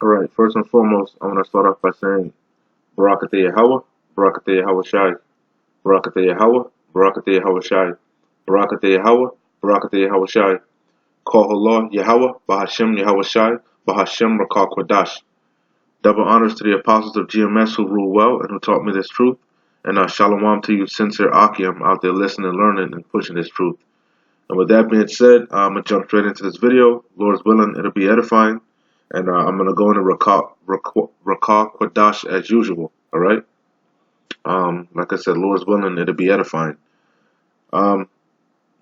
Alright, first and foremost, I want to start off by saying Barakatah Yahweh, Barakatah Yahweh Shai, Barakatah Yahweh, Barakatah Yahweh Shai, Barakatah Yahweh, Barakatah Yahweh Shai, Call Allah Yahweh, Bahashem Yahweh Shai, Bahashem Rakal Kwadash. Double honors to the apostles of GMS who rule well and who taught me this truth, and shalom to you sincere Akim out there listening, learning, and pushing this truth. And with that being said, I'm going to jump straight into this video. Lord's willing, it'll be edifying. And I'm going to go into Rakal Kwadash as usual. Alright? Like I said, Lord's willing, it'll be edifying. I'm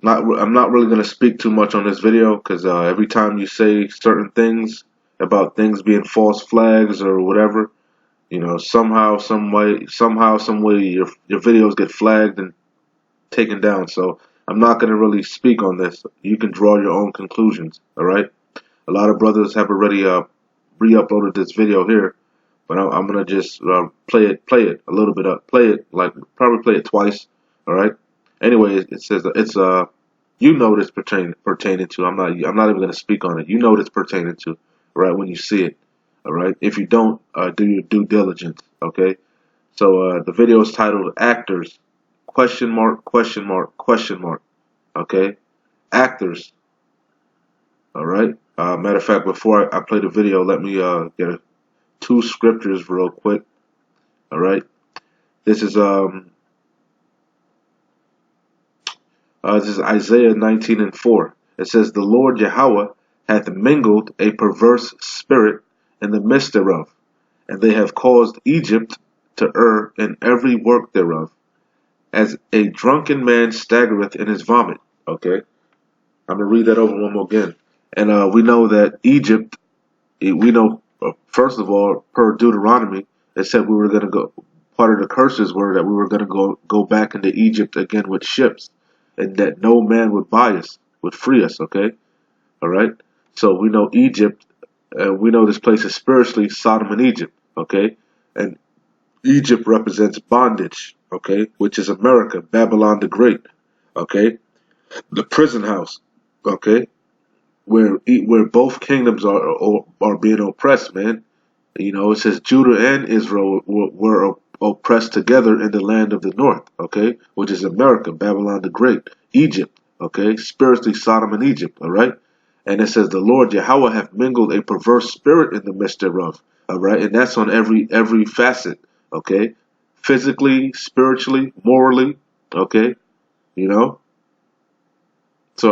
not really going to speak too much on this video because every time you say certain things about things being false flags or whatever, you know, somehow, some way, your videos get flagged and taken down. So I'm not going to really speak on this. You can draw your own conclusions. Alright? A lot of brothers have already re-uploaded this video here, but I'm gonna just play it a little bit up, probably play it twice. All right. Anyway, it says it's you know what it's pertaining to. I'm not even gonna speak on it. You know what it's pertaining to, right? When you see it. All right. If you don't, do your due diligence. Okay. So the video is titled "Actors?" Question mark? Question mark? Question mark? Okay. Actors. All right. Matter of fact, before I play the video, let me get two scriptures real quick. All right. This is Isaiah 19:4. It says, "The Lord Yahweh hath mingled a perverse spirit in the midst thereof, and they have caused Egypt to err in every work thereof, as a drunken man staggereth in his vomit." Okay. I'm gonna read that over one more again. And we know that Egypt, we know, first of all, per Deuteronomy, it said we were going to go, part of the curses were that we were going to go back into Egypt again with ships, and that no man would buy us, would free us, okay? All right? So we know Egypt, we know this place is spiritually Sodom and Egypt, okay? And Egypt represents bondage, okay? Which is America, Babylon the Great, okay? The prison house, okay? Where both kingdoms are being oppressed, man. You know, it says Judah and Israel were oppressed together in the land of the north, okay, which is America, Babylon the Great, Egypt, okay, spiritually Sodom and Egypt, all right. And it says the Lord Yahweh hath mingled a perverse spirit in the midst thereof, all right, and that's on every facet, okay, physically, spiritually, morally, okay, you know. So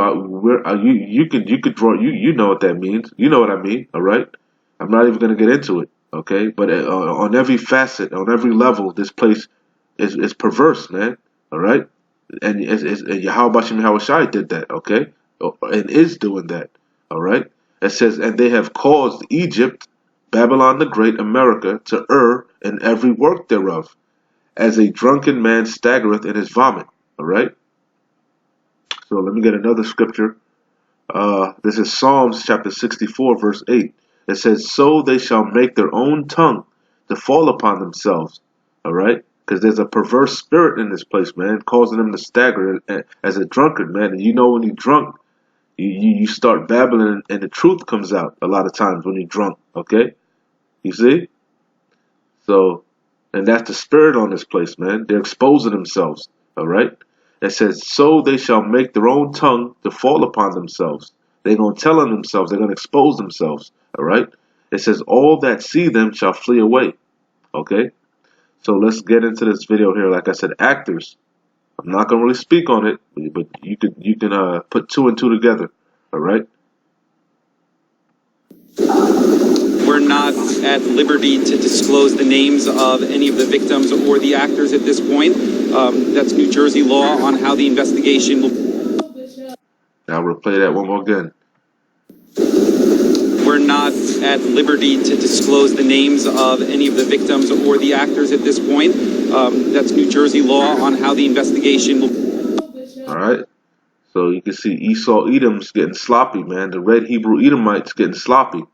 you could draw, you know what that means. You know what I mean, all right? I'm not even going to get into it, okay? But on every facet, on every level, this place is perverse, man, all right? And Yahweh Shem Yahweh Shai did that, okay? And is doing that, all right? It says, and they have caused Egypt, Babylon the Great, America, to err in every work thereof, as a drunken man staggereth in his vomit, all right? So let me get another scripture. This is Psalms chapter 64, verse 8. It says, "So they shall make their own tongue to fall upon themselves." All right? Because there's a perverse spirit in this place, man, causing them to stagger as a drunkard, man. And you know when you're drunk, you start babbling and the truth comes out a lot of times when you're drunk, okay? You see? So, and that's the spirit on this place, man. They're exposing themselves, all right? It says, "So they shall make their own tongue to fall upon themselves." They're going to tell on themselves. They're going to expose themselves. All right. It says, "All that see them shall flee away." Okay. So let's get into this video here. Like I said, actors. I'm not going to really speak on it, but you can put two and two together. All right. We're not at liberty to disclose the names of any of the victims or the actors at this point. That's New Jersey law on how the investigation will... Now we'll play that one more again. We're not at liberty to disclose the names of any of the victims or the actors at this point. That's New Jersey law on how the investigation will... All right. So you can see Esau Edom's getting sloppy, man. The red Hebrew Edomites getting sloppy.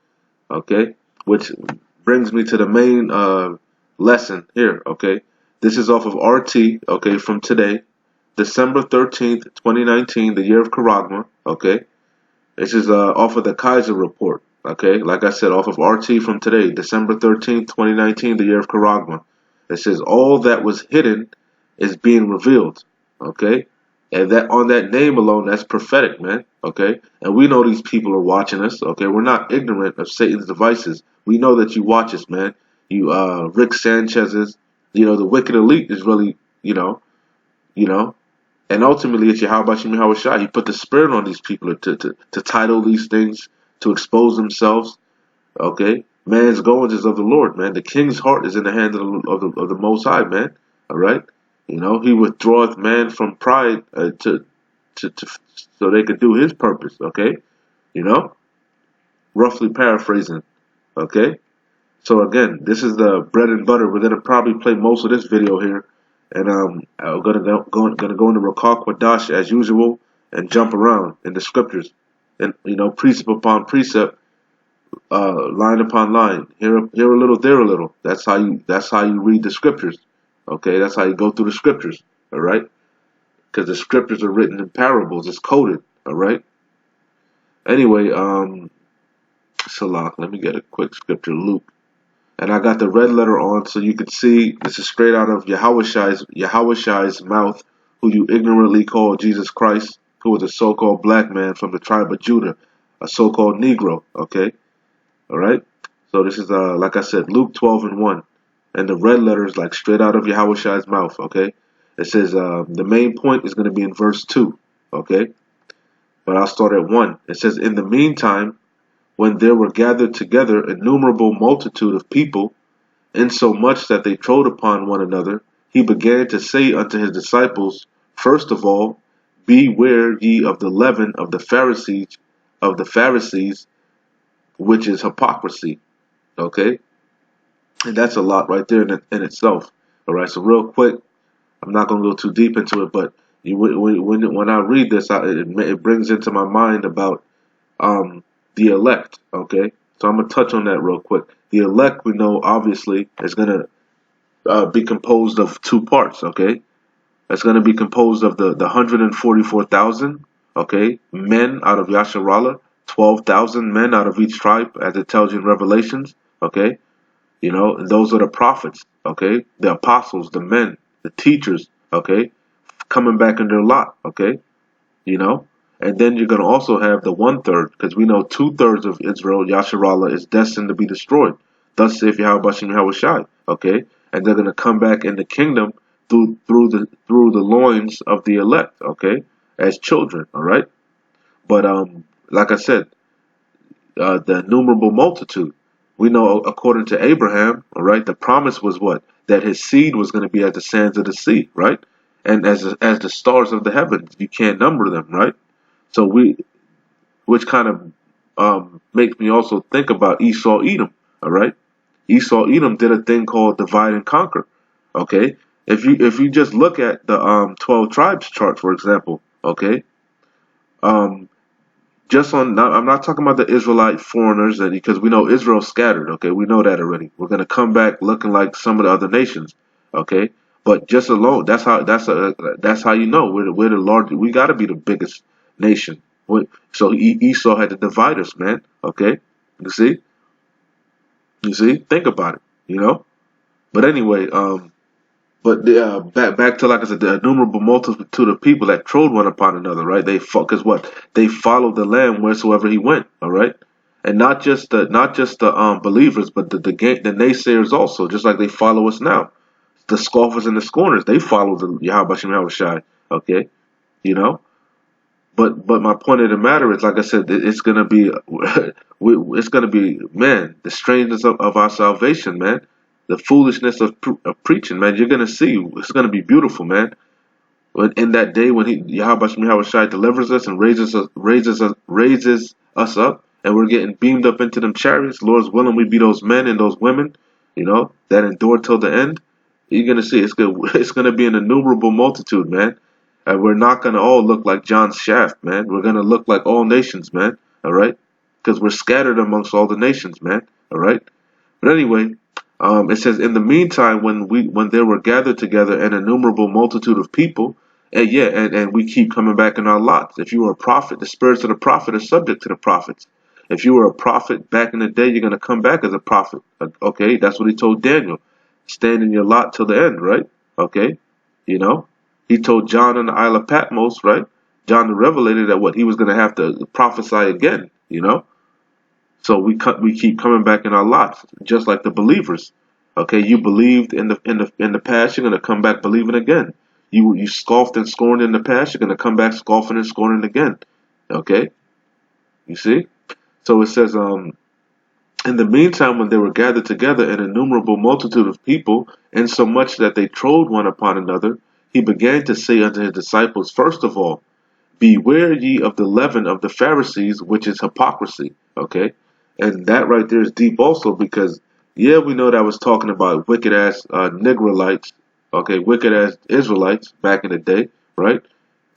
Okay. Which brings me to the main lesson here. Okay. This is off of RT. Okay. From today, December 13th, 2019, the year of Karagma. Okay. This is off of the Kaiser report. Okay, like I said, off of RT from today, December 13th, 2019, the year of Karagma. It says all that was hidden is being revealed. Okay, and that on that name alone, that's prophetic, man. Okay, and we know these people are watching us. Okay, we're not ignorant of Satan's devices. We know that you watch us, man. You, Rick Sanchez's, the wicked elite is really, you know, and ultimately it's Yahweh Shem Yahweh Shai. He put the spirit on these people to title these things, to expose themselves. Okay, man's goings is of the Lord, man. The king's heart is in the hand of the Most High, man. All right, he withdraweth man from pride to so they could do his purpose. Okay, roughly paraphrasing. Okay, so again, this is the bread and butter. We're gonna probably play most of this video here, and I'm gonna go into Rakah Quadash as usual and jump around in the scriptures, and precept upon precept. Line upon line, here a little, there a little. That's how you read the scriptures. Okay, that's how you go through the scriptures. All right, because the scriptures are written in parables. It's coded. All right. Anyway, Salak. Let me get a quick scripture, Luke, and I got the red letter on so you can see this is straight out of Yahweh Shai's mouth, who you ignorantly call Jesus Christ, who was a so-called black man from the tribe of Judah, a so-called Negro. Okay. All right. So this is like I said, Luke 12:1, and the red letters like straight out of Yahweh Shai's mouth. Okay. It says the main point is going to be in verse 2. Okay. But I'll start at 1. It says, in the meantime, when there were gathered together innumerable multitude of people, insomuch that they trode upon one another, he began to say unto his disciples, first of all, beware ye of the leaven of the Pharisees, which is hypocrisy. Okay, and that's a lot right there in itself. All right, so real quick, I'm not going to go too deep into it, but when I read this, it brings into my mind about the elect. Okay, so I'm going to touch on that real quick. The elect, we know, obviously, is going to be composed of two parts. Okay, it's going to be composed of the 144,000. Okay, men out of Yasharallah, 12,000 men out of each tribe, as it tells you in Revelations. Okay. And those are the prophets, okay? The apostles, the men, the teachers, okay? Coming back in their lot, okay? And then you're going to also have the 1/3, because we know 2/3 of Israel, Yasharallah, is destined to be destroyed. Thus saith Yahweh Bashem Yahweh Shai, okay? And they're going to come back in the kingdom through the loins of the elect, okay? As children, all right? But like I said, the innumerable multitude. We know, according to Abraham, all right, the promise was what? That his seed was going to be as the sands of the sea, right? And as the stars of the heavens, you can't number them, right? So which kind of makes me also think about Esau Edom, all right? Esau Edom did a thing called divide and conquer, okay? If you just look at the 12 tribes chart, for example, okay, I'm not talking about the Israelite foreigners, because we know Israel's scattered. Okay, we know that already. We're gonna come back looking like some of the other nations. Okay, but just alone, that's how you know we're the largest. We got to be the biggest nation. So Esau had to divide us, man. Okay, you see, think about it. But anyway, But back to, like I said, the innumerable multitude of people that trode one upon another, right? Because what? They followed the Lamb wheresoever he went, all right? And not just the believers, but the naysayers also, just like they follow us now. The scoffers and the scorners, they follow the Yahweh Shem Yahweh Shai, okay? But my point of the matter is, like I said, it's gonna be man, the strangeness of our salvation, man. The foolishness of preaching, man. You're gonna see. It's gonna be beautiful, man. In that day when Yahweh Shai delivers us and raises us up, and we're getting beamed up into them chariots. Lord's willing, we be those men and those women, that endure till the end. You're gonna see. It's good. It's gonna be an innumerable multitude, man. And we're not gonna all look like John Shaft, man. We're gonna look like all nations, man. All right, because we're scattered amongst all the nations, man. All right. But anyway. It says, in the meantime, when there were gathered together an innumerable multitude of people, and we keep coming back in our lots. If you are a prophet, the spirits of the prophet are subject to the prophets. If you were a prophet back in the day, you're going to come back as a prophet. Okay, that's what he told Daniel. Stand in your lot till the end, right? Okay, you know, he told John on the Isle of Patmos, right? John the Revelator, that what he was going to have to prophesy again, you know. So we keep coming back in our lots, just like the believers. Okay, you believed in the past, you're going to come back believing again. You scoffed and scorned in the past, you're going to come back scoffing and scorning again. Okay, you see. So it says, in the meantime, when they were gathered together, an innumerable multitude of people, insomuch that they trode one upon another, he began to say unto his disciples, first of all, beware ye of the leaven of the Pharisees, which is hypocrisy. Okay, and that right there is deep also, because yeah, we know that was talking about wicked ass Negroites, okay, wicked ass Israelites back in the day, right?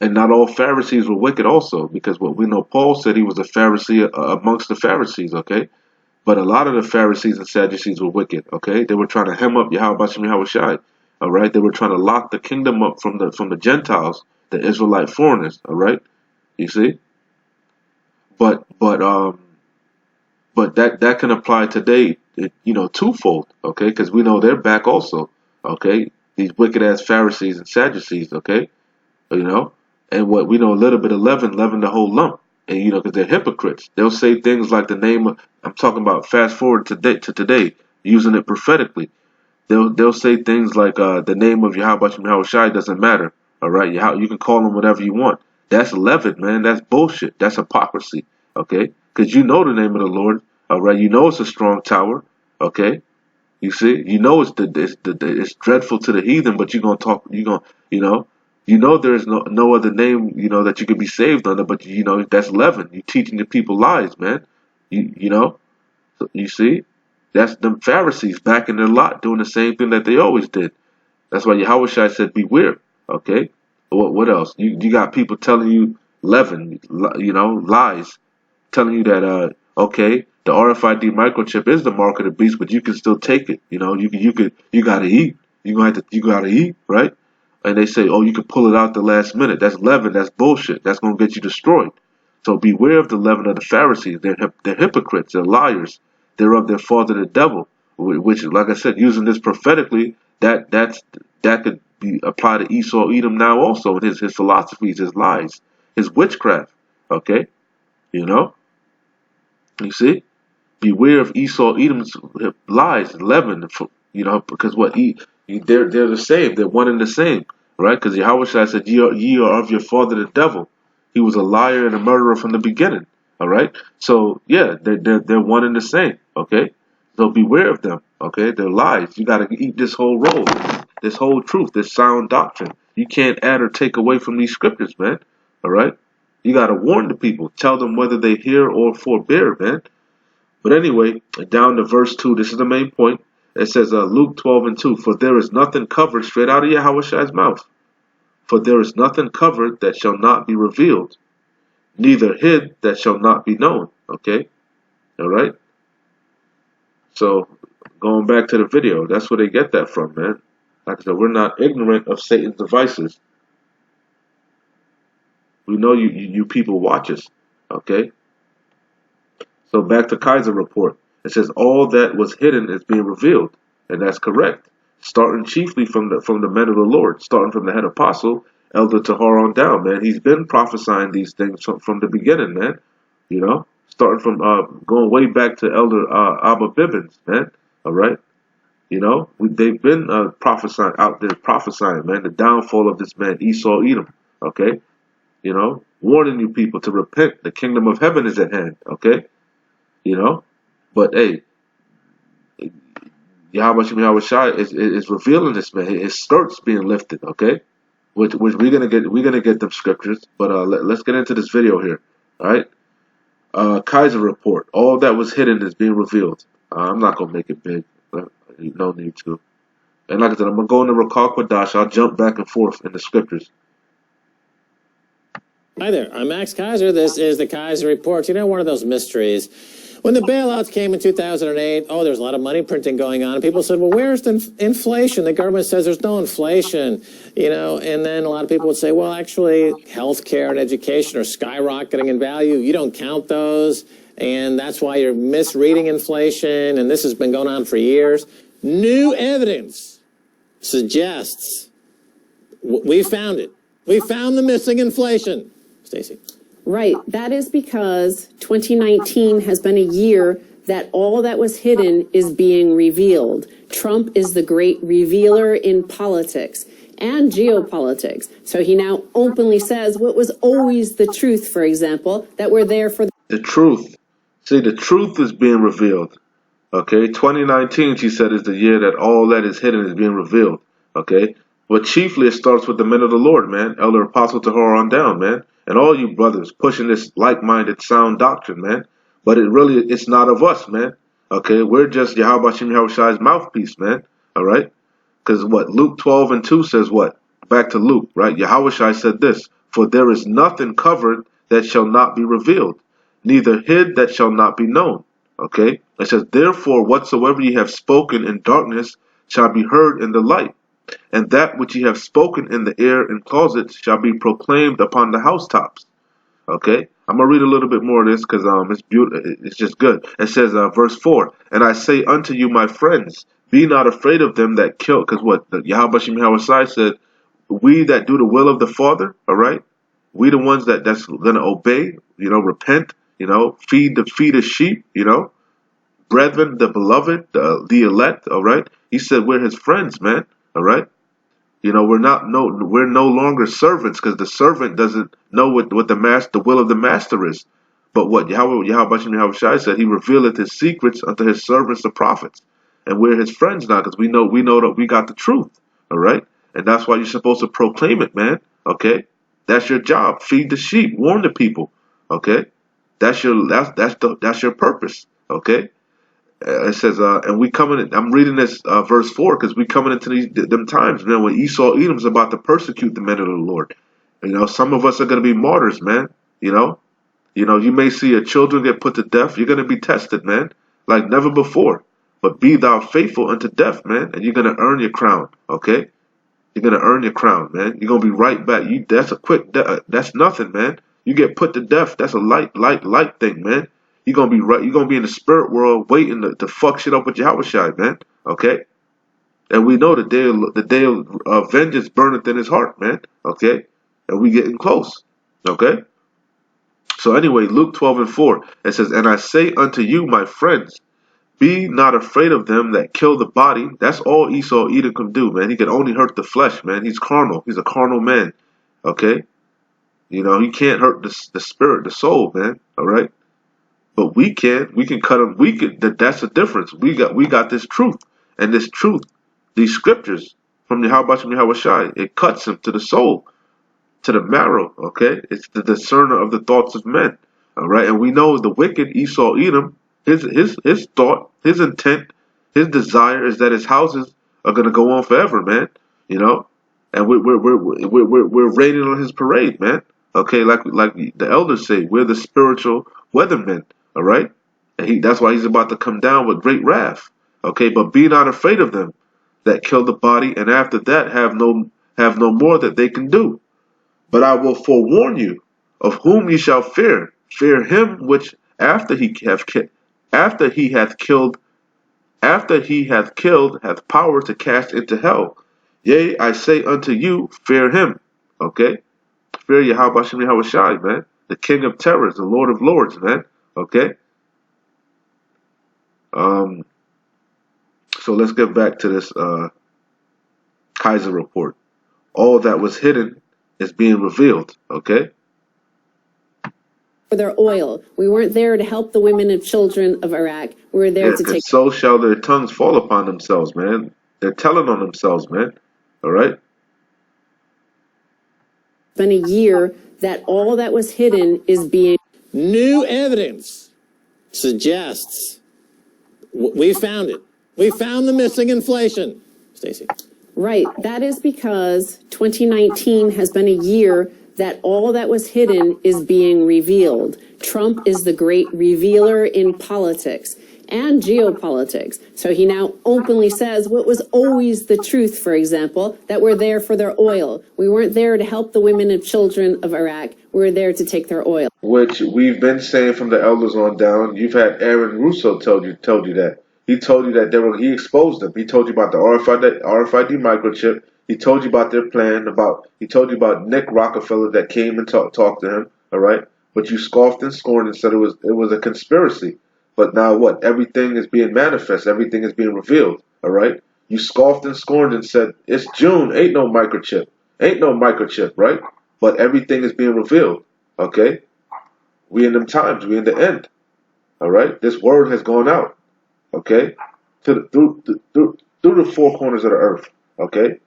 And not all Pharisees were wicked also, because what we know, Paul said he was a Pharisee amongst the Pharisees, okay? But a lot of the Pharisees and Sadducees were wicked, okay? They were trying to hem up Yahweh Shai, all right? They were trying to lock the kingdom up from the Gentiles, the Israelite foreigners, all right? You see? But that can apply today, you know, twofold, okay? Because we know they're back also, okay? These wicked ass Pharisees and Sadducees, okay? You know, and what we know, a little bit of leaven the whole lump, and you know, because they're hypocrites. They'll say things like the name of, I'm talking about fast forward to today, using it prophetically. They'll say things like the name of Yahweh Shai doesn't matter. All right, you can call him whatever you want. That's leaven, man. That's bullshit. That's hypocrisy. Okay, because you know the name of the Lord. All right, you know it's a strong tower. Okay, you see, you know it's dreadful to the heathen, but you're gonna talk. You know there is no other name, you know, that you could be saved under, but you know that's leaven. You teaching the people lies, man. You know, so you see, that's the Pharisees back in their lot doing the same thing that they always did. That's why Yahweh Shai said, beware. Okay, what else? You got people telling you leaven, you know, lies, telling you that okay, the RFID microchip is the mark of the beast, but you can still take it. You know, you gotta eat. You gotta eat, right? And they say, oh, you can pull it out the last minute. That's leaven. That's bullshit. That's going to get you destroyed. So beware of the leaven of the Pharisees. They're hypocrites. They're liars. They're of their father the devil. Which, like I said, using this prophetically, that could be applied to Esau Edom now also, in his philosophies, his lies, his witchcraft. Okay, you know, you see, beware of Esau Edom's lies, leaven. You know, because they're the same. They're one and the same, right? Because Yahweh Shai said, ye are of your father the devil. He was a liar and a murderer from the beginning. All right. So yeah, they're one and the same. Okay. So beware of them. Okay. They're lies. You got to eat this whole roll, this whole truth, this sound doctrine. You can't add or take away from these scriptures, man. All right. You got to warn the people. Tell them whether they hear or forbear, man. But anyway, down to verse 2. This is the main point. It says Luke 12:2, for there is nothing covered, straight out of Yahweh Shai's mouth. For there is nothing covered that shall not be revealed, neither hid that shall not be known. Okay? All right? So, going back to the video, that's where they get that from, man. Like I said, we're not ignorant of Satan's devices. We know you people watch us. Okay? So back to Kaiser report. It says all that was hidden is being revealed, and that's correct. Starting chiefly from the men of the Lord, starting from the head apostle, Elder Tahar on down, man. He's been prophesying these things from the beginning, man. You know, starting from going way back to Elder Abba Bibbins, man. All right, you know, they've been prophesying out there, prophesying, man, the downfall of this man Esau Edom. Okay, you know, warning you people to repent. The kingdom of heaven is at hand. Okay. You know, but hey, Yahweh Shai is revealing this, man. His skirt's being lifted, okay? Which we're gonna get them scriptures, but let's get into this video here. All right, Kaiser report. All that was hidden is being revealed. I'm not gonna make it big, but no need to. And like I said, I'm gonna go into Rakal Quadash. I'll jump back and forth in the scriptures. Hi there, I'm Max Kaiser. This is the Kaiser Report. You know, one of those mysteries. When the bailouts came in 2008, there's a lot of money printing going on. And people said, well, where's the inflation? The government says there's no inflation, you know, and then a lot of people would say, well, actually, healthcare and education are skyrocketing in value. You don't count those. and that's why you're misreading inflation, and this has been going on for years. New evidence suggests, we found it. We found the missing inflation. Stacey. Right. That is because 2019 has been a year that all that was hidden is being revealed. Trump is the great revealer in politics and geopolitics. So he now openly says what was always the truth, for example, that we're there for The truth. See, the truth is being revealed. Okay, 2019, she said, is the year that all that is hidden is being revealed. Okay, but chiefly it starts with the men of the Lord, man. Elder Apostle Tahar on down, man. And all you brothers pushing this like-minded sound doctrine, man. But it's not of us, man. Okay, we're just Yahweh Shem Yahushai's mouthpiece, man. All right? Because what? Luke 12:2 says what? Back to Luke, right? Yahushai said this, for there is nothing covered that shall not be revealed, neither hid that shall not be known. Okay? It says, therefore, whatsoever ye have spoken in darkness shall be heard in the light. And that which ye have spoken in the air in closets shall be proclaimed upon the housetops. Okay? I'm going to read a little bit more of this because it's beautiful. It's just good. It says, verse 4, and I say unto you, my friends, be not afraid of them that kill. Because what? Yahweh Shem Yahushai said, we that do the will of the Father, all right? We the ones that's going to obey, repent, feed the sheep, brethren, the beloved, the elect, all right? He said we're his friends, man, all right? We're no longer servants because the servant doesn't know what the will of the master is. But what Yahweh Shem Yahushai said, he revealeth his secrets unto his servants, the prophets. And we're his friends now because we know that we got the truth, all right? And that's why you're supposed to proclaim it, man, okay? That's your job. Feed the sheep, warn the people, okay? That's your purpose, okay? It says, and we coming in, I'm reading this verse 4 because we coming into them times, man, when Esau Edom's about to persecute the men of the Lord. Some of us are going to be martyrs, man. You may see your children get put to death. You're going to be tested, man, like never before. But be thou faithful unto death, man, and you're going to earn your crown, okay? You're going to earn your crown, man. You're going to be right back. That's a quick, that's nothing, man. You get put to death, that's a light thing, man. You're going to be right. You're going to be in the spirit world waiting to fuck shit up with Yahushai, man, okay? And we know the day of vengeance burneth in his heart, man, okay? And we getting close, okay? So anyway, Luke 12:4, it says, and I say unto you, my friends, be not afraid of them that kill the body. That's all Esau Edom can do, man. He can only hurt the flesh, man. He's carnal. He's a carnal man, okay? He can't hurt the spirit, the soul, man, all right? But we can cut him. That's the difference. We got this truth, and this truth, these scriptures from the Yahweh Shem Yahushai, it cuts him to the soul, to the marrow, okay? It's the discerner of the thoughts of men, all right? And we know the wicked Esau Edom, his thought, his intent, his desire is that his houses are gonna go on forever, man. And we're raining on his parade, man. Okay, like the elders say, we're the spiritual weathermen, all right? And that's why he's about to come down with great wrath. Okay, but be not afraid of them that kill the body, and after that have no more that they can do. But I will forewarn you of whom ye shall fear. Fear him which after he hath killed hath power to cast into hell. Yea, I say unto you, fear him. Okay? Fear Yahweh Shem Yahushai, man. The King of terrors, the Lord of lords, man. Okay? So let's get back to this Kaiser report. All that was hidden is being revealed, okay? their oil. We weren't there to help the women and children of Iraq. We were there to take. So shall their tongues fall upon themselves, man. They're telling on themselves, man. All right? It's been a year that all that was hidden is being. New evidence suggests we found it. We found the missing inflation. Stacey. Right. That is because 2019 has been a year that all that was hidden is being revealed. Trump is the great revealer in politics and geopolitics. So he now openly says what was always the truth, for example, that we're there for their oil. We weren't there to help the women and children of Iraq. We were there to take their oil. Which we've been saying from the elders on down. You've had Aaron Russo told you that. He told you that he exposed them. He told you about the RFID microchip. He told you about their plan. He told you about Nick Rockefeller that came and talked to him. All right, but you scoffed and scorned and said it was a conspiracy. But now what? Everything is being manifest. Everything is being revealed. All right. You scoffed and scorned and said it's June. Ain't no microchip. Ain't no microchip. Right. But everything is being revealed. Okay. We in them times. We in the end. All right. This word has gone out. Okay. Through the four corners of the earth. Okay.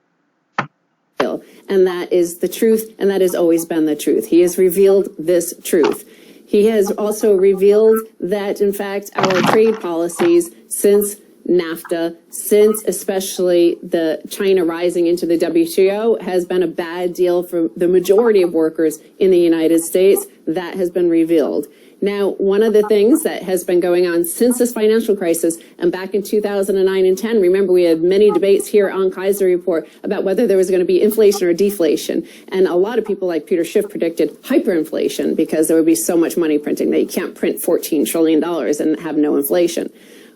And that is the truth, and that has always been the truth. He has revealed this truth. He has also revealed that, in fact, our trade policies since NAFTA, since especially the China rising into the WTO, has been a bad deal for the majority of workers in the United States. That has been revealed. Now, one of the things that has been going on since this financial crisis and back in 2009 and 10, remember we had many debates here on Kaiser Report about whether there was going to be inflation or deflation. And a lot of people like Peter Schiff predicted hyperinflation because there would be so much money printing that you can't print $14 trillion and have no inflation.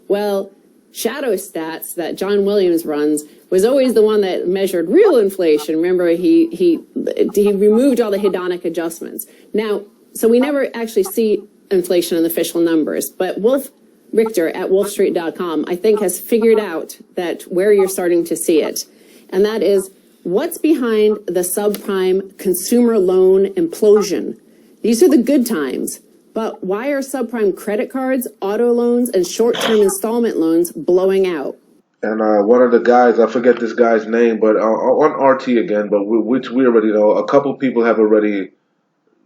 Well, Shadow Stats that John Williams runs was always the one that measured real inflation. Remember, he removed all the hedonic adjustments. Now, so we never actually see inflation in the official numbers, but Wolf Richter at wolfstreet.com, I think, has figured out that where you're starting to see it. And that is what's behind the subprime consumer loan implosion. These are the good times, but why are subprime credit cards, auto loans, and short-term installment loans blowing out? And one of the guys, I forget this guy's name, but on RT again, but which we already know, a couple people have already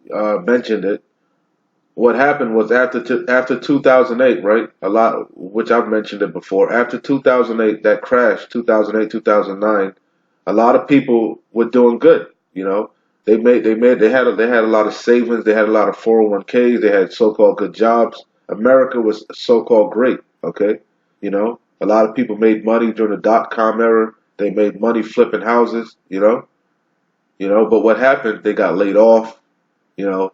mentioned it. What happened was after 2008, right? Which I've mentioned it before. After 2008, that crash, 2008, 2009, a lot of people were doing good. You know, they had a lot of savings. They had a lot of 401ks. They had so-called good jobs. America was so-called great. Okay, you know, a lot of people made money during the dot-com era. They made money flipping houses. You know, but what happened? They got laid off. You know,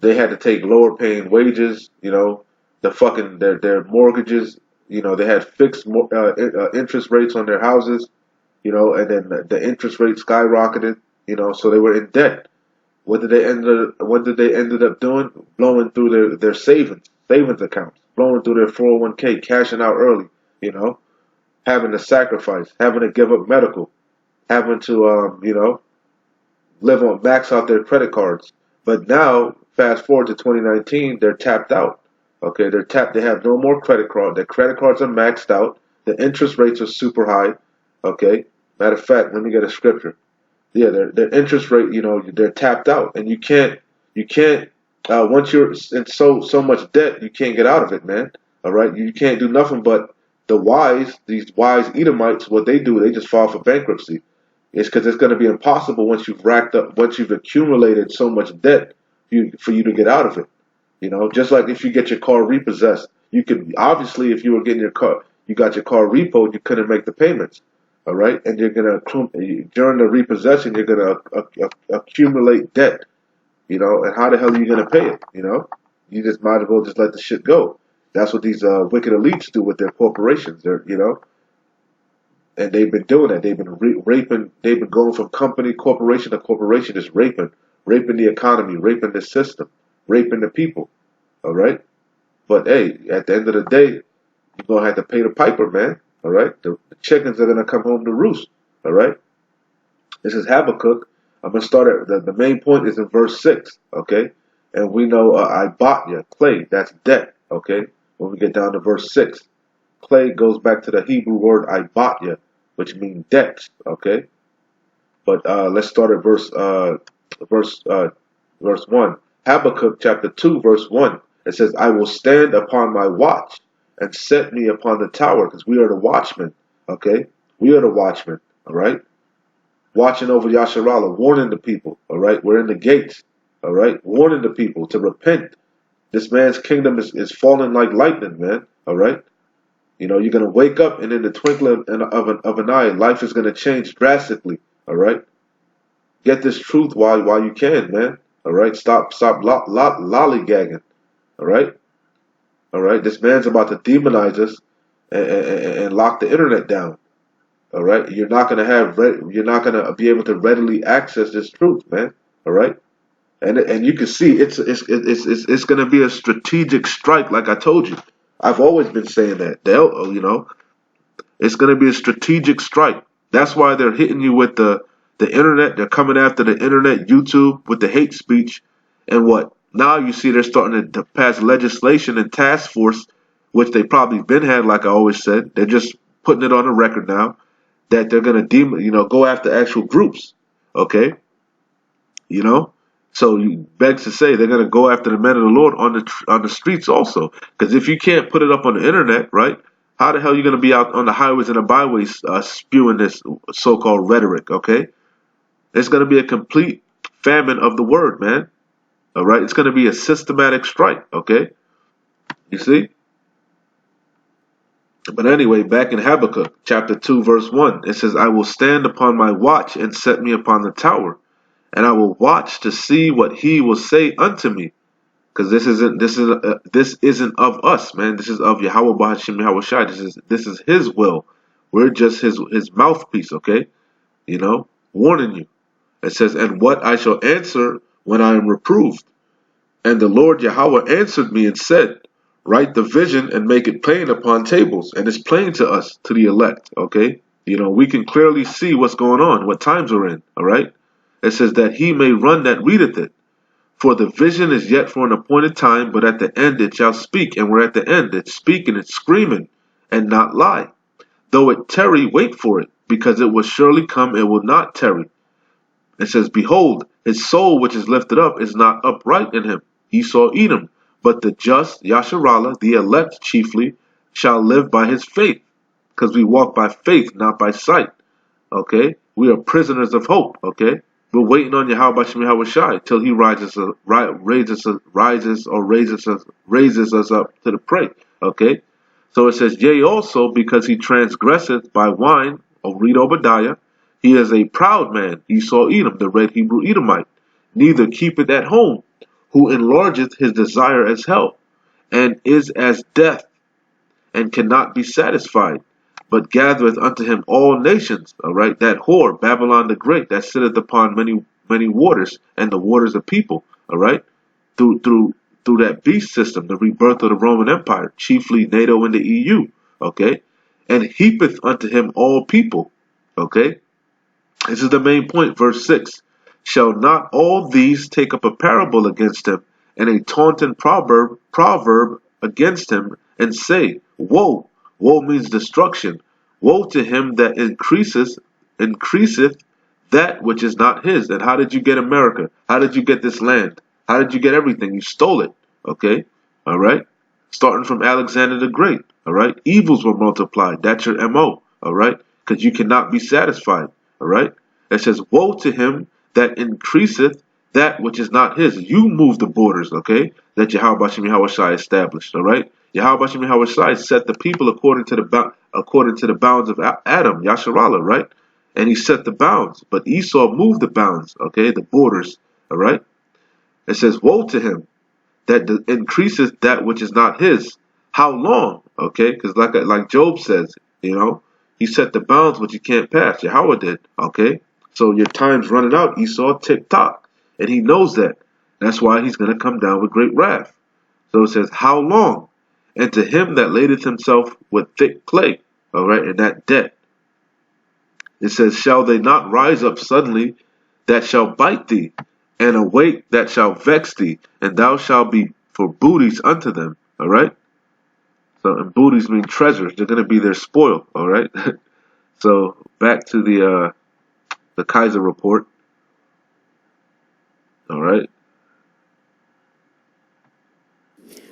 they had to take lower paying wages, you know, their mortgages, you know, they had fixed interest rates on their houses, you know, and then the interest rate skyrocketed, you know, so they were in debt. What did they ended up doing? Blowing through their savings accounts, blowing through their 401k, cashing out early, you know, having to sacrifice, having to give up medical, having to, you know, max out their credit cards. But now, fast forward to 2019, they're tapped out. Okay, they have no more credit card. Their credit cards are maxed out. The interest rates are super high. Okay, matter of fact, let me get a scripture. Yeah, their interest rate, you know, they're tapped out, and you can't. Once you're in so much debt, you can't get out of it, man. All right, you can't do nothing but these wise Edomites. What they do, they just file for bankruptcy. It's because it's going to be impossible once you've accumulated so much debt for you to get out of it. You know, just like if you get your car repossessed, you could obviously, if you were getting you got your car repoed, you couldn't make the payments. All right, and during the repossession, you're gonna accumulate debt. You know, and how the hell are you gonna pay it? You know, you just might as well just let the shit go. That's what these wicked elites do with their corporations. You know. And they've been doing that. They've been raping. They've been going from corporation to corporation, just raping the economy, raping the system, raping the people. All right. But hey, at the end of the day, you're gonna have to pay the piper, man. All right. The chickens are gonna come home to roost. All right. This is Habakkuk. I'm gonna start at the main point is in verse 6. Okay. And we know I bought you, clay. That's debt. Okay. When we get down to verse 6. Clay goes back to the Hebrew word ibatya, which means debts. Okay, but let's start at verse 1. Habakkuk chapter 2 verse 1. It says, "I will stand upon my watch and set me upon the tower," because we are the watchmen. Okay, we are the watchmen. All right, watching over Yasharallah, warning the people. All right, we're in the gates. All right, warning the people to repent. This man's kingdom is falling like lightning, man. All right. You know, you're gonna wake up, and in the twinkling of an eye, life is gonna change drastically. All right. Get this truth while you can, man. All right. Stop lollygagging. All right. All right. This man's about to demonize us and lock the internet down. All right. You're not gonna be able to readily access this truth, man. All right. And you can see it's going to be a strategic strike, like I told you. I've always been saying that. It's going to be a strategic strike. That's why they're hitting you with the internet. They're coming after the internet, YouTube, with the hate speech, and what now you see they're starting to pass legislation and task force, which they probably been had, like I always said. They're just putting it on the record now that they're going to go after actual groups. Okay, So you begs to say they're going to go after the men of the Lord on the streets also. Because if you can't put it up on the internet, right, how the hell are you going to be out on the highways and the byways spewing this so-called rhetoric, okay? It's going to be a complete famine of the word, man. All right? It's going to be a systematic strike, okay? You see? But anyway, back in Habakkuk, chapter 2, verse 1, it says, I will stand upon my watch and set me upon the tower, and I will watch to see what he will say unto me, because this isn't of us, man. This is of Yahweh Bahashim Yahweh Shai. This is his will. We're just his mouthpiece, okay? Warning you. It says, and what I shall answer when I am reproved. And the Lord Yahweh answered me and said, write the vision and make it plain upon tables. And it's plain to us, to the elect, okay? We can clearly see what's going on, what times we're in, all right? It says that he may run that readeth it. For the vision is yet for an appointed time, but at the end it shall speak. And we're at the end. It's speaking, it's screaming, and not lie. Though it tarry, wait for it, because it will surely come, it will not tarry. It says, behold, his soul which is lifted up is not upright in him. Esau Edom. But the just, Yasharallah, the elect chiefly, shall live by his faith. Because we walk by faith, not by sight. Okay? We are prisoners of hope. Okay? We're waiting on Yahweh Shem Yahweh Shai till he raises us up to the prey. Okay? So it says, yea also, because he transgresseth by wine, read Obadiah, he is a proud man, Esau Edom, the red Hebrew Edomite, neither keepeth at home, who enlargeth his desire as hell, and is as death, and cannot be satisfied, but gathereth unto him all nations. All right, that whore, Babylon the Great, that sitteth upon many waters, and the waters of people. All right, through that beast system, the rebirth of the Roman Empire, chiefly NATO and the EU. Okay, and heapeth unto him all people. Okay, this is the main point. Verse 6: shall not all these take up a parable against him, and a taunting proverb against him, and say, woe. Woe means destruction. Woe to him that increaseth that which is not his. And how did you get America? How did you get this land? How did you get everything? You stole it. Okay? All right? Starting from Alexander the Great. All right? Evils were multiplied. That's your MO. All right? Because you cannot be satisfied. All right? It says, woe to him that increaseth that which is not his. You move the borders, okay? That Yahweh Bashem Yahweh Shai established, all right? Yahweh Bashem Yahweh Shai set the people according to the bounds of Adam, Yasharallah, right? And he set the bounds, but Esau moved the bounds, okay? The borders, all right? It says, woe to him that increaseth that which is not his. How long? Okay? Because like Job says, he set the bounds which you can't pass. Yahweh did, okay? So your time's running out, Esau, tick-tock. And he knows that. That's why he's going to come down with great wrath. So it says, how long? And to him that ladeth himself with thick clay, all right, and that debt. It says, shall they not rise up suddenly that shall bite thee, and awake that shall vex thee, and thou shalt be for booties unto them, all right? So, and booties mean treasures. They're going to be their spoil, all right? So, back to the Kaiser report. All right.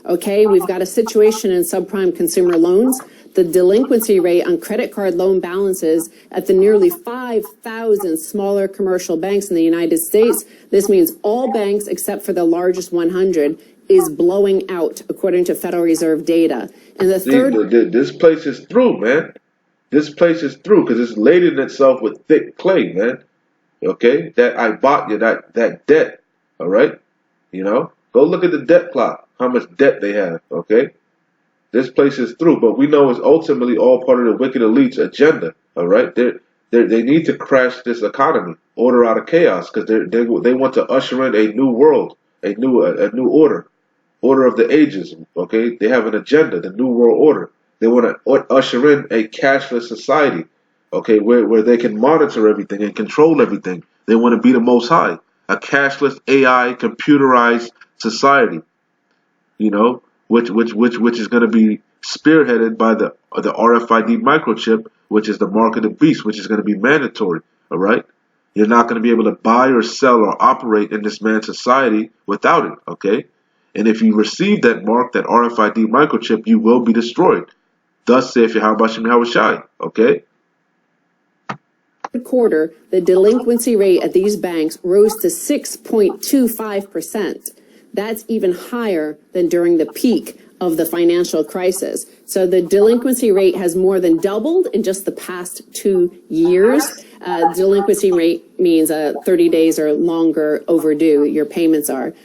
Okay, we've got a situation in subprime consumer loans. The delinquency rate on credit card loan balances at the nearly 5,000 smaller commercial banks in the United States, this means all banks except for the largest 100, is blowing out, according to Federal Reserve data. And the third... This place is through, man. This place is through because it's laden itself with thick clay, man. Okay? That I bought you, that debt. All right? You know? Go look at the debt clock, how much debt they have. Okay? This place is through, but we know it's ultimately all part of the wicked elite's agenda. All right? They need to crash this economy, order out of chaos, because they want to usher in a new world, a new order of the ages. Okay? They have an agenda, the new world order. They want to usher in a cashless society, okay, where they can monitor everything and control everything. They want to be the Most High, a cashless AI computerized society, you know, which is going to be spearheaded by the RFID microchip, which is the mark of the beast, which is going to be mandatory. All right, you're not going to be able to buy or sell or operate in this man's society without it. Okay, and if you receive that mark, that RFID microchip, you will be destroyed. Thus saith Yahweh Shem Yahushai, okay? Quarter, the delinquency rate at these banks rose to 6.25%. That's even higher than during the peak of the financial crisis. So the delinquency rate has more than doubled in just the past 2 years. Delinquency rate means 30 days or longer overdue your payments are.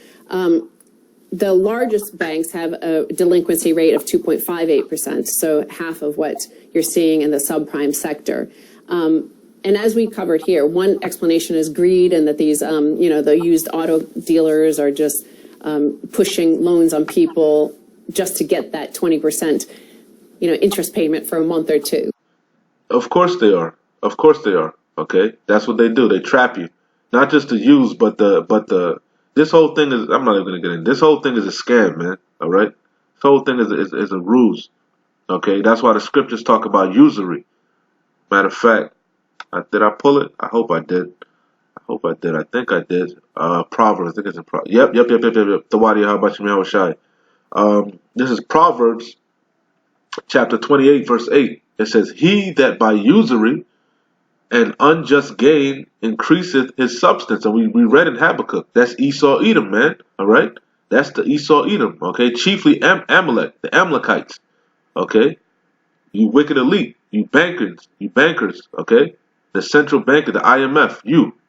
The largest banks have a delinquency rate of 2.58%, so half of what you're seeing in the subprime sector. And as we covered here, one explanation is greed, and that these, the used auto dealers are just pushing loans on people just to get that 20%, interest payment for a month or two. Of course they are. Of course they are. Okay, that's what they do. They trap you, not just the used, but the. This whole thing is, I'm not even going to get in. This whole thing is a scam, man. All right? This whole thing is a ruse. Okay? That's why the scriptures talk about usury. Matter of fact, did I pull it? I hope I did. I think I did. Proverbs. I think it's in Proverbs. Yep. Tawadi Yahweh Shem Yahushai. This is Proverbs chapter 28, verse 8. It says, he that by usury and unjust gain increaseth his substance. And we read in Habakkuk, that's Esau Edom, man. All right, that's the Esau Edom. Okay, chiefly Amalek, the Amalekites. Okay, you wicked elite, you bankers. Okay, the central banker, the IMF.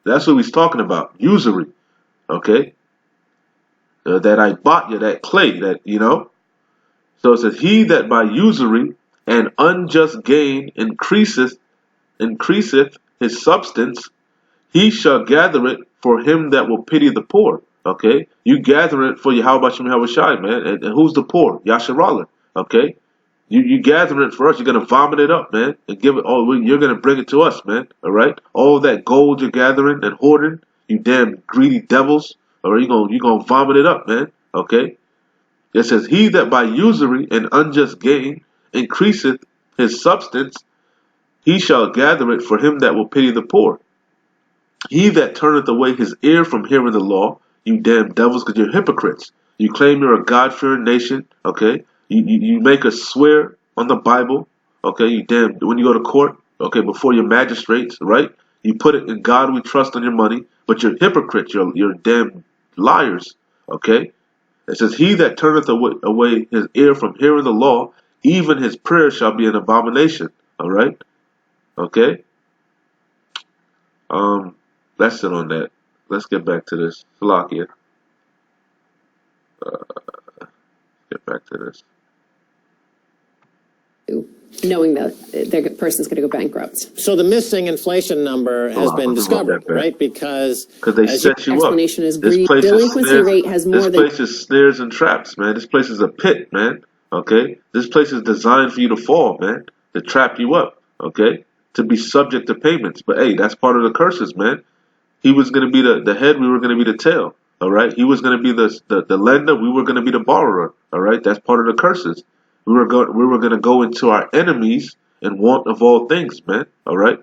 That's what he's talking about. Usury. Okay, that I bought you, that clay, that So it says, he that by usury and unjust gain increaseth his substance, he shall gather it for him that will pity the poor. Okay, you gather it for Yahweh Shem Yahushai, man. And who's the poor? Yasharallah. Okay, you gather it for us. You're gonna vomit it up, man, and give it all. You're gonna bring it to us, man. All right, all that gold you're gathering and hoarding, you damn greedy devils. Or you gonna vomit it up, man. Okay, it says, he that by usury and unjust gain increaseth his substance, he shall gather it for him that will pity the poor. He that turneth away his ear from hearing the law, you damn devils, because you're hypocrites. You claim you're a God-fearing nation, okay? You make us swear on the Bible, okay? When you go to court, okay, before your magistrates, right? You put it in God we trust on your money, but you're hypocrites. You're damn liars, okay? It says, he that turneth away his ear from hearing the law, even his prayer shall be an abomination, all right? Okay. That's it on that. Let's get back to this. Salakia. Get back to this. Knowing that their person's going to go bankrupt. So the missing inflation number has been discovered, right? Because they set you up. Explanation is greed. Delinquency rate has more than... This place is snares and traps, man. This place is a pit, man. Okay? This place is designed for you to fall, man. To trap you up. Okay? To be subject to payments. But hey, that's part of the curses, man. He was going to be the head, we were going to be the tail. All right? He was going to be the lender, we were going to be the borrower. All right? That's part of the curses. We were going to go into our enemies and want of all things, man. All right?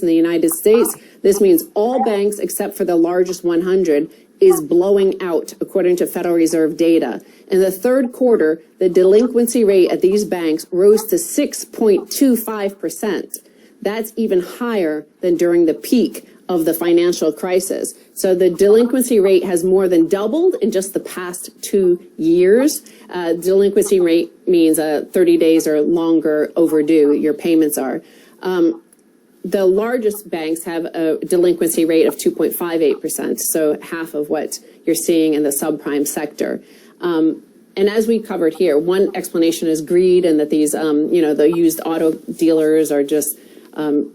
In the United States, this means all banks except for the largest 100 is blowing out, according to Federal Reserve data. In the third quarter, the delinquency rate at these banks rose to 6.25%. That's even higher than during the peak of the financial crisis. So the delinquency rate has more than doubled in just the past 2 years. Delinquency rate means 30 days or longer overdue your payments are. The largest banks have a delinquency rate of 2.58%, so half of what you're seeing in the subprime sector. And as we covered here, one explanation is greed, and that these, the used auto dealers are just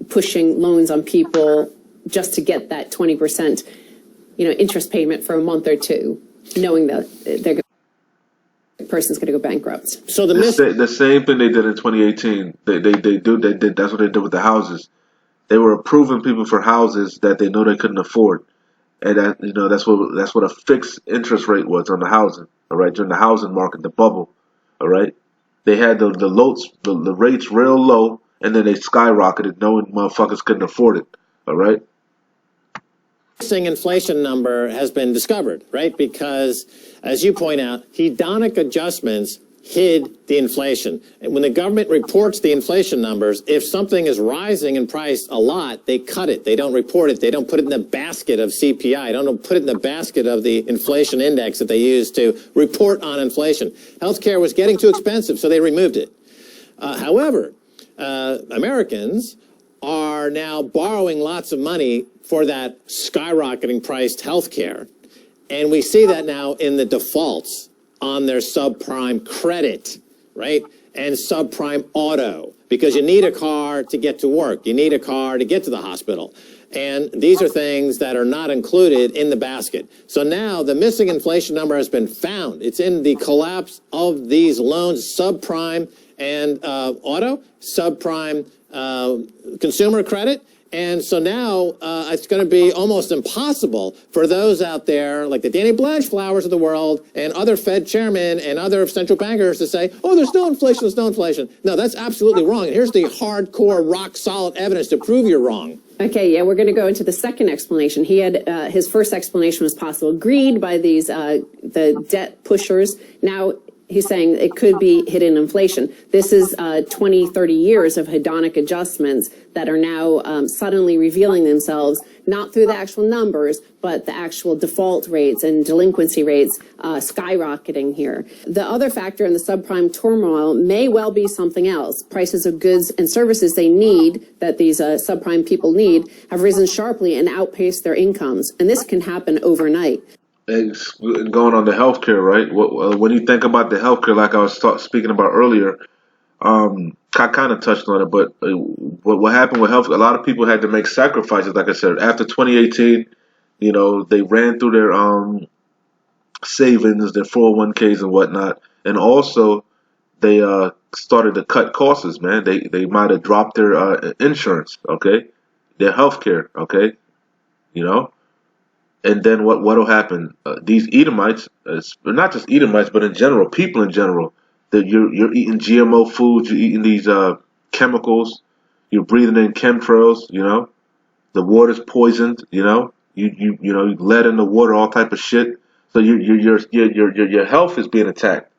pushing loans on people just to get that 20%, interest payment for a month or two, knowing that the person's going to go bankrupt. So the same thing they did in 2018. They did. That's what they did with the houses. They were approving people for houses that they know they couldn't afford, and that's what a fixed interest rate was on the housing. All right, during the housing market, the bubble. All right, they had the rates real low, and then they skyrocketed, knowing motherfuckers couldn't afford it. All right. Missing inflation number has been discovered, right? Because, as you point out, hedonic adjustments hid the inflation. And when the government reports the inflation numbers, if something is rising in price a lot, they cut it. They don't report it. They don't put it in the basket of CPI. They don't put it in the basket of the inflation index that they use to report on inflation. Healthcare was getting too expensive, so they removed it. However, Americans are now borrowing lots of money for that skyrocketing priced healthcare. And we see that now in the defaults on their subprime credit, right? And subprime auto, because you need a car to get to work. You need a car to get to the hospital. And these are things that are not included in the basket. So now the missing inflation number has been found. It's in the collapse of these loans, subprime and auto, subprime consumer credit. And so now it's going to be almost impossible for those out there like the Danny Blanchflowers of the world and other Fed chairmen and other central bankers to say, oh, there's no inflation, there's no inflation. No, that's absolutely wrong. And here's the hardcore, rock-solid evidence to prove you're wrong. Okay, yeah, we're going to go into the second explanation. He had his first explanation was possible greed by these the debt pushers. Now he's saying it could be hidden inflation. This is 20, 30 years of hedonic adjustments that are now suddenly revealing themselves, not through the actual numbers, but the actual default rates and delinquency rates skyrocketing here. The other factor in the subprime turmoil may well be something else. Prices of goods and services they need, that these subprime people need, have risen sharply and outpaced their incomes. And this can happen overnight. Going on the healthcare, right? When you think about the healthcare, like I was speaking about earlier, I kind of touched on it, but what happened with healthcare, a lot of people had to make sacrifices, like I said. After 2018, they ran through their savings, their 401ks and whatnot, and also they started to cut costs, man. They might have dropped their insurance, okay, their healthcare, okay, And then what'll happen? These Edomites, not just Edomites, but in general, people in general, that you're eating GMO foods, you're eating these chemicals, you're breathing in chemtrails, the water's poisoned, you lead in the water, all type of shit. So your health is being attacked,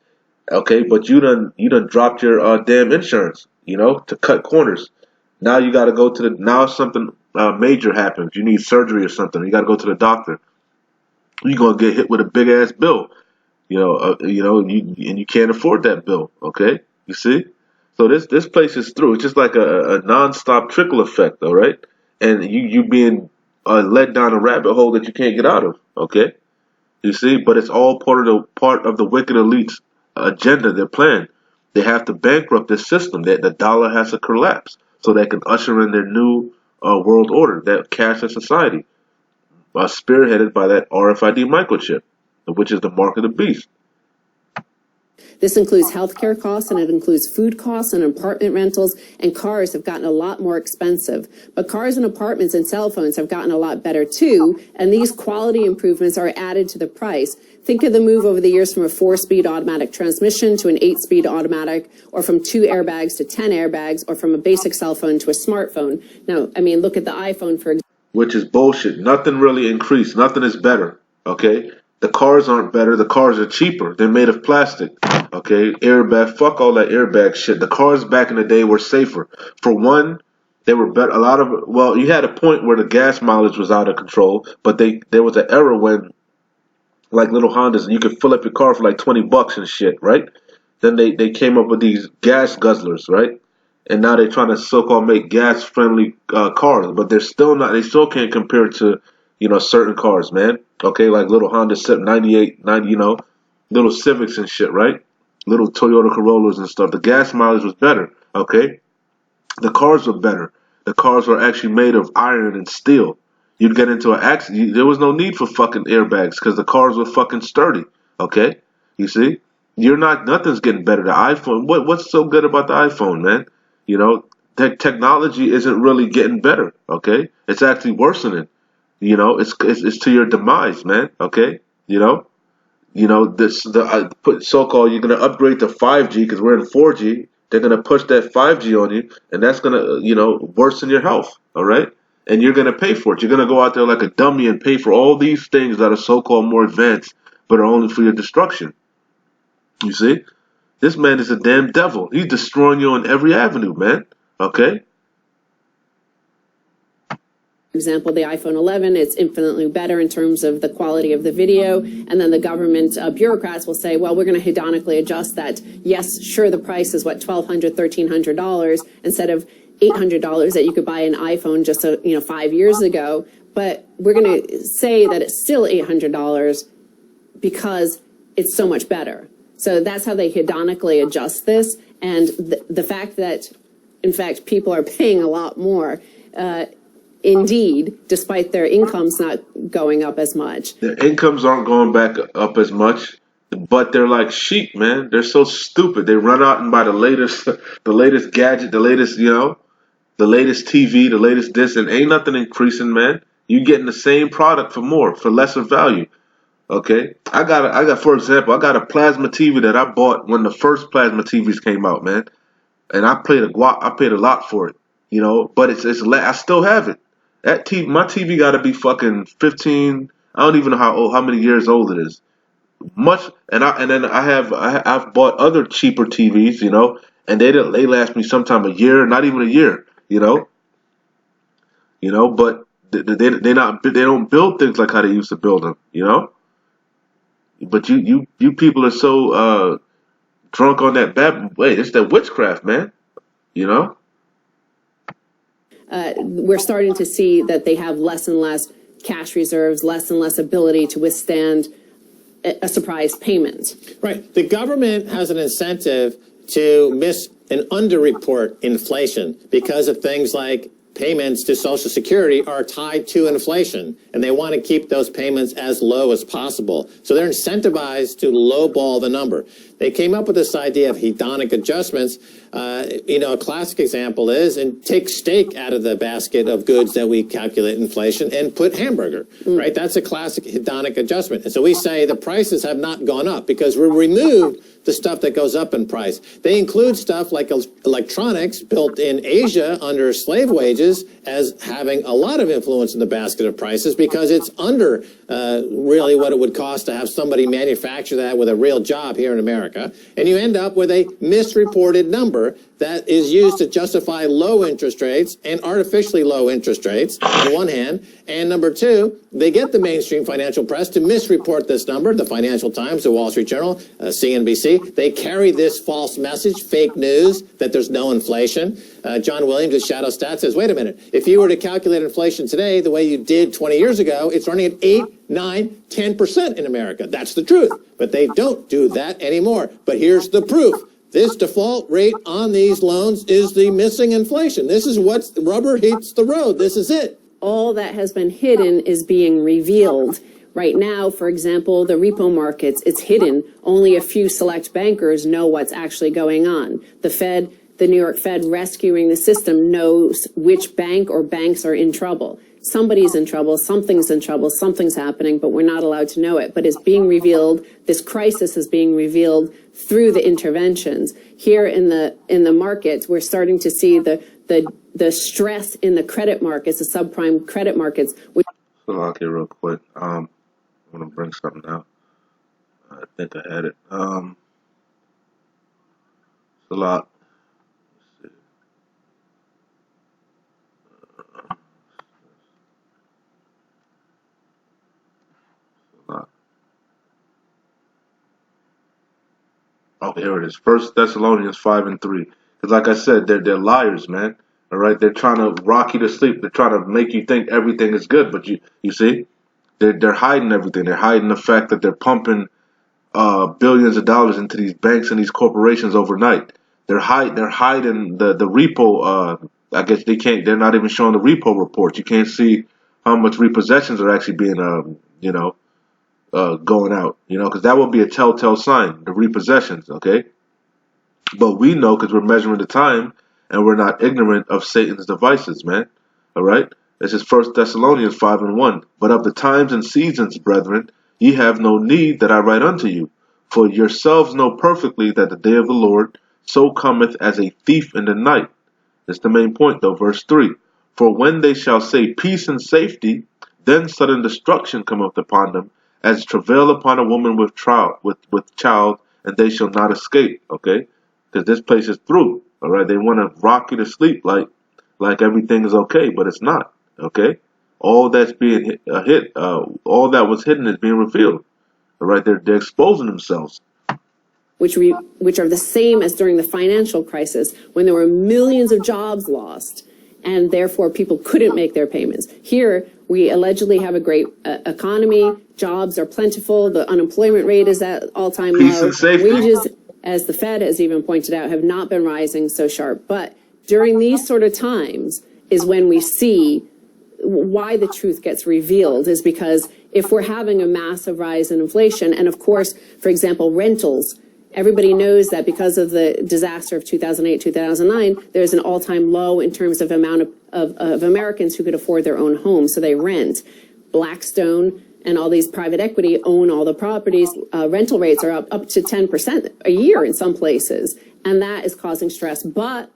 okay? But you done dropped your damn insurance, to cut corners. Now you got to go to now something major happens. You need surgery or something. You got to go to the doctor. You're gonna get hit with a big ass bill, and you can't afford that bill. Okay, you see. So this place is through. It's just like a non-stop trickle effect, all right. And you being led down a rabbit hole that you can't get out of. Okay, you see. But it's all part of the wicked elite's agenda, their plan. They have to bankrupt this system. That the dollar has to collapse so they can usher in their new world order, that cashless society, spearheaded by that RFID microchip, which is the mark of the beast. This includes healthcare costs, and it includes food costs and apartment rentals, and cars have gotten a lot more expensive. But cars and apartments and cell phones have gotten a lot better too, and these quality improvements are added to the price. Think of the move over the years from a 4-speed automatic transmission to an 8-speed automatic, or from 2 airbags to 10 airbags, or from a basic cell phone to a smartphone. Now, look at the iPhone, for example. Which is bullshit. Nothing really increased. Nothing is better, okay? The cars aren't better. The cars are cheaper. They're made of plastic, okay? Airbag, fuck all that airbag shit. The cars back in the day were safer. For one, They were better. A lot of well, you had a point where the gas mileage was out of control, but there was an era when like little Hondas, you could fill up your car for like $20 and shit, right? Then they came up with these gas guzzlers, right? And now they're trying to so-called make gas-friendly cars, but they're still not. They still can't compare to, certain cars, man. Okay, like little Honda Civic 98, 90, little Civics and shit, right? Little Toyota Corollas and stuff. The gas mileage was better. Okay, the cars were better. The cars were actually made of iron and steel. You'd get into an accident. There was no need for fucking airbags because the cars were fucking sturdy. Okay, you see, you're not. Nothing's getting better. The iPhone. What's so good about the iPhone, man? You know, technology isn't really getting better. Okay, it's actually worsening. It's to your demise, man. Okay, this the put so-called you're gonna upgrade to 5G because we're in 4G. They're gonna push that 5G on you, and that's gonna worsen your health. All right, and you're gonna pay for it. You're gonna go out there like a dummy and pay for all these things that are so-called more advanced, but are only for your destruction. You see, this man is a damn devil. He's destroying you on every avenue, man. Okay. For example, the iPhone 11, it's infinitely better in terms of the quality of the video. And then the government bureaucrats will say, well, we're going to hedonically adjust that. Yes, sure, the price is what, $1,200, $1,300 instead of $800 that you could buy an iPhone just 5 years ago. But we're going to say that it's still $800 because it's so much better. So that's how they hedonically adjust this. And the fact that, in fact, people are paying a lot more, indeed, despite their incomes not going up as much. Their incomes aren't going back up as much, but they're like sheep, man. They're so stupid. They run out and buy the latest, the latest gadget, the latest, the latest TV, the latest this, and ain't nothing increasing, man. You getting the same product for lesser value. Okay, for example, I got a plasma TV that I bought when the first plasma TVs came out, man, and I paid a lot for it, but I still have it. My TV got to be fucking 15. I don't even know how many years old it is. I've bought other cheaper TVs, and they last me sometime a year, not even a year, but they don't build things like how they used to build them. But you people are so drunk on that bad. Wait, it's that witchcraft, man. We're starting to see that they have less and less cash reserves, less and less ability to withstand a surprise payment. Right. The government has an incentive to miss and underreport inflation because of things like payments to Social Security are tied to inflation, and they want to keep those payments as low as possible. So they're incentivized to lowball the number. They came up with this idea of hedonic adjustments. A classic example is, and take steak out of the basket of goods that we calculate inflation and put hamburger, right? That's a classic hedonic adjustment. And so we say the prices have not gone up because we removed the stuff that goes up in price. They include stuff like electronics built in Asia under slave wages as having a lot of influence in the basket of prices because it's under really what it would cost to have somebody manufacture that with a real job here in America. And you end up with a misreported number that is used to justify low interest rates and artificially low interest rates, on one hand. And number two, they get the mainstream financial press to misreport this number, the Financial Times, the Wall Street Journal, CNBC. They carry this false message, fake news, that there's no inflation. John Williams at Shadow Stats says, wait a minute, if you were to calculate inflation today the way you did 20 years ago, it's running at 8, 9, 10% in America. That's the truth. But they don't do that anymore. But here's the proof. This default rate on these loans is the missing inflation. This is what rubber hits the road. This is it. All that has been hidden is being revealed. Right now, for example, the repo markets, it's hidden. Only a few select bankers know what's actually going on. The Fed, the New York Fed rescuing the system knows which bank or banks are in trouble. Somebody's in trouble, something's in trouble, something's happening, but we're not allowed to know it. But it's being revealed. This crisis is being revealed through the interventions. Here in the markets, we're starting to see the stress in the credit markets, the subprime credit markets. So okay, real quick. I want to bring something out. I think I had it. It's a lot. Oh, here it is. 1 Thessalonians 5:3. Because like I said, they're liars, man. All right, they're trying to rock you to sleep. They're trying to make you think everything is good, but you see, they're hiding everything. They're hiding the fact that they're pumping billions of dollars into these banks and these corporations overnight. They're hiding the repo. I guess they can't. They're not even showing the repo reports. You can't see how much repossessions are actually being going out. Because that would be a telltale sign. The repossessions. Okay. But we know because we're measuring the time and we're not ignorant of Satan's devices, man. All right? This is 1 Thessalonians 5:1. But of the times and seasons, brethren, ye have no need that I write unto you. For yourselves know perfectly that the day of the Lord so cometh as a thief in the night. That's the main point, though. Verse 3. For when they shall say peace and safety, then sudden destruction cometh upon them, as travail upon a woman with child, and they shall not escape. Okay? Because this place is through. All right, they want to rock you to sleep like everything is okay, but it's not. Okay, all that's being all that was hidden is being revealed. All right, they're exposing themselves. Which are the same as during the financial crisis when there were millions of jobs lost, and therefore people couldn't make their payments. Here, we allegedly have a great economy. Jobs are plentiful. The unemployment rate is at all-time Peace low. and safety. Wages, as the Fed has even pointed out, have not been rising so sharp. But during these sort of times is when we see why the truth gets revealed, is because if we're having a massive rise in inflation, and of course, for example, rentals, everybody knows that because of the disaster of 2008, 2009, there's an all-time low in terms of amount of Americans who could afford their own homes, so they rent. Blackstone and all these private equity own all the properties. Rental rates are up to 10% a year in some places, and that is causing stress. But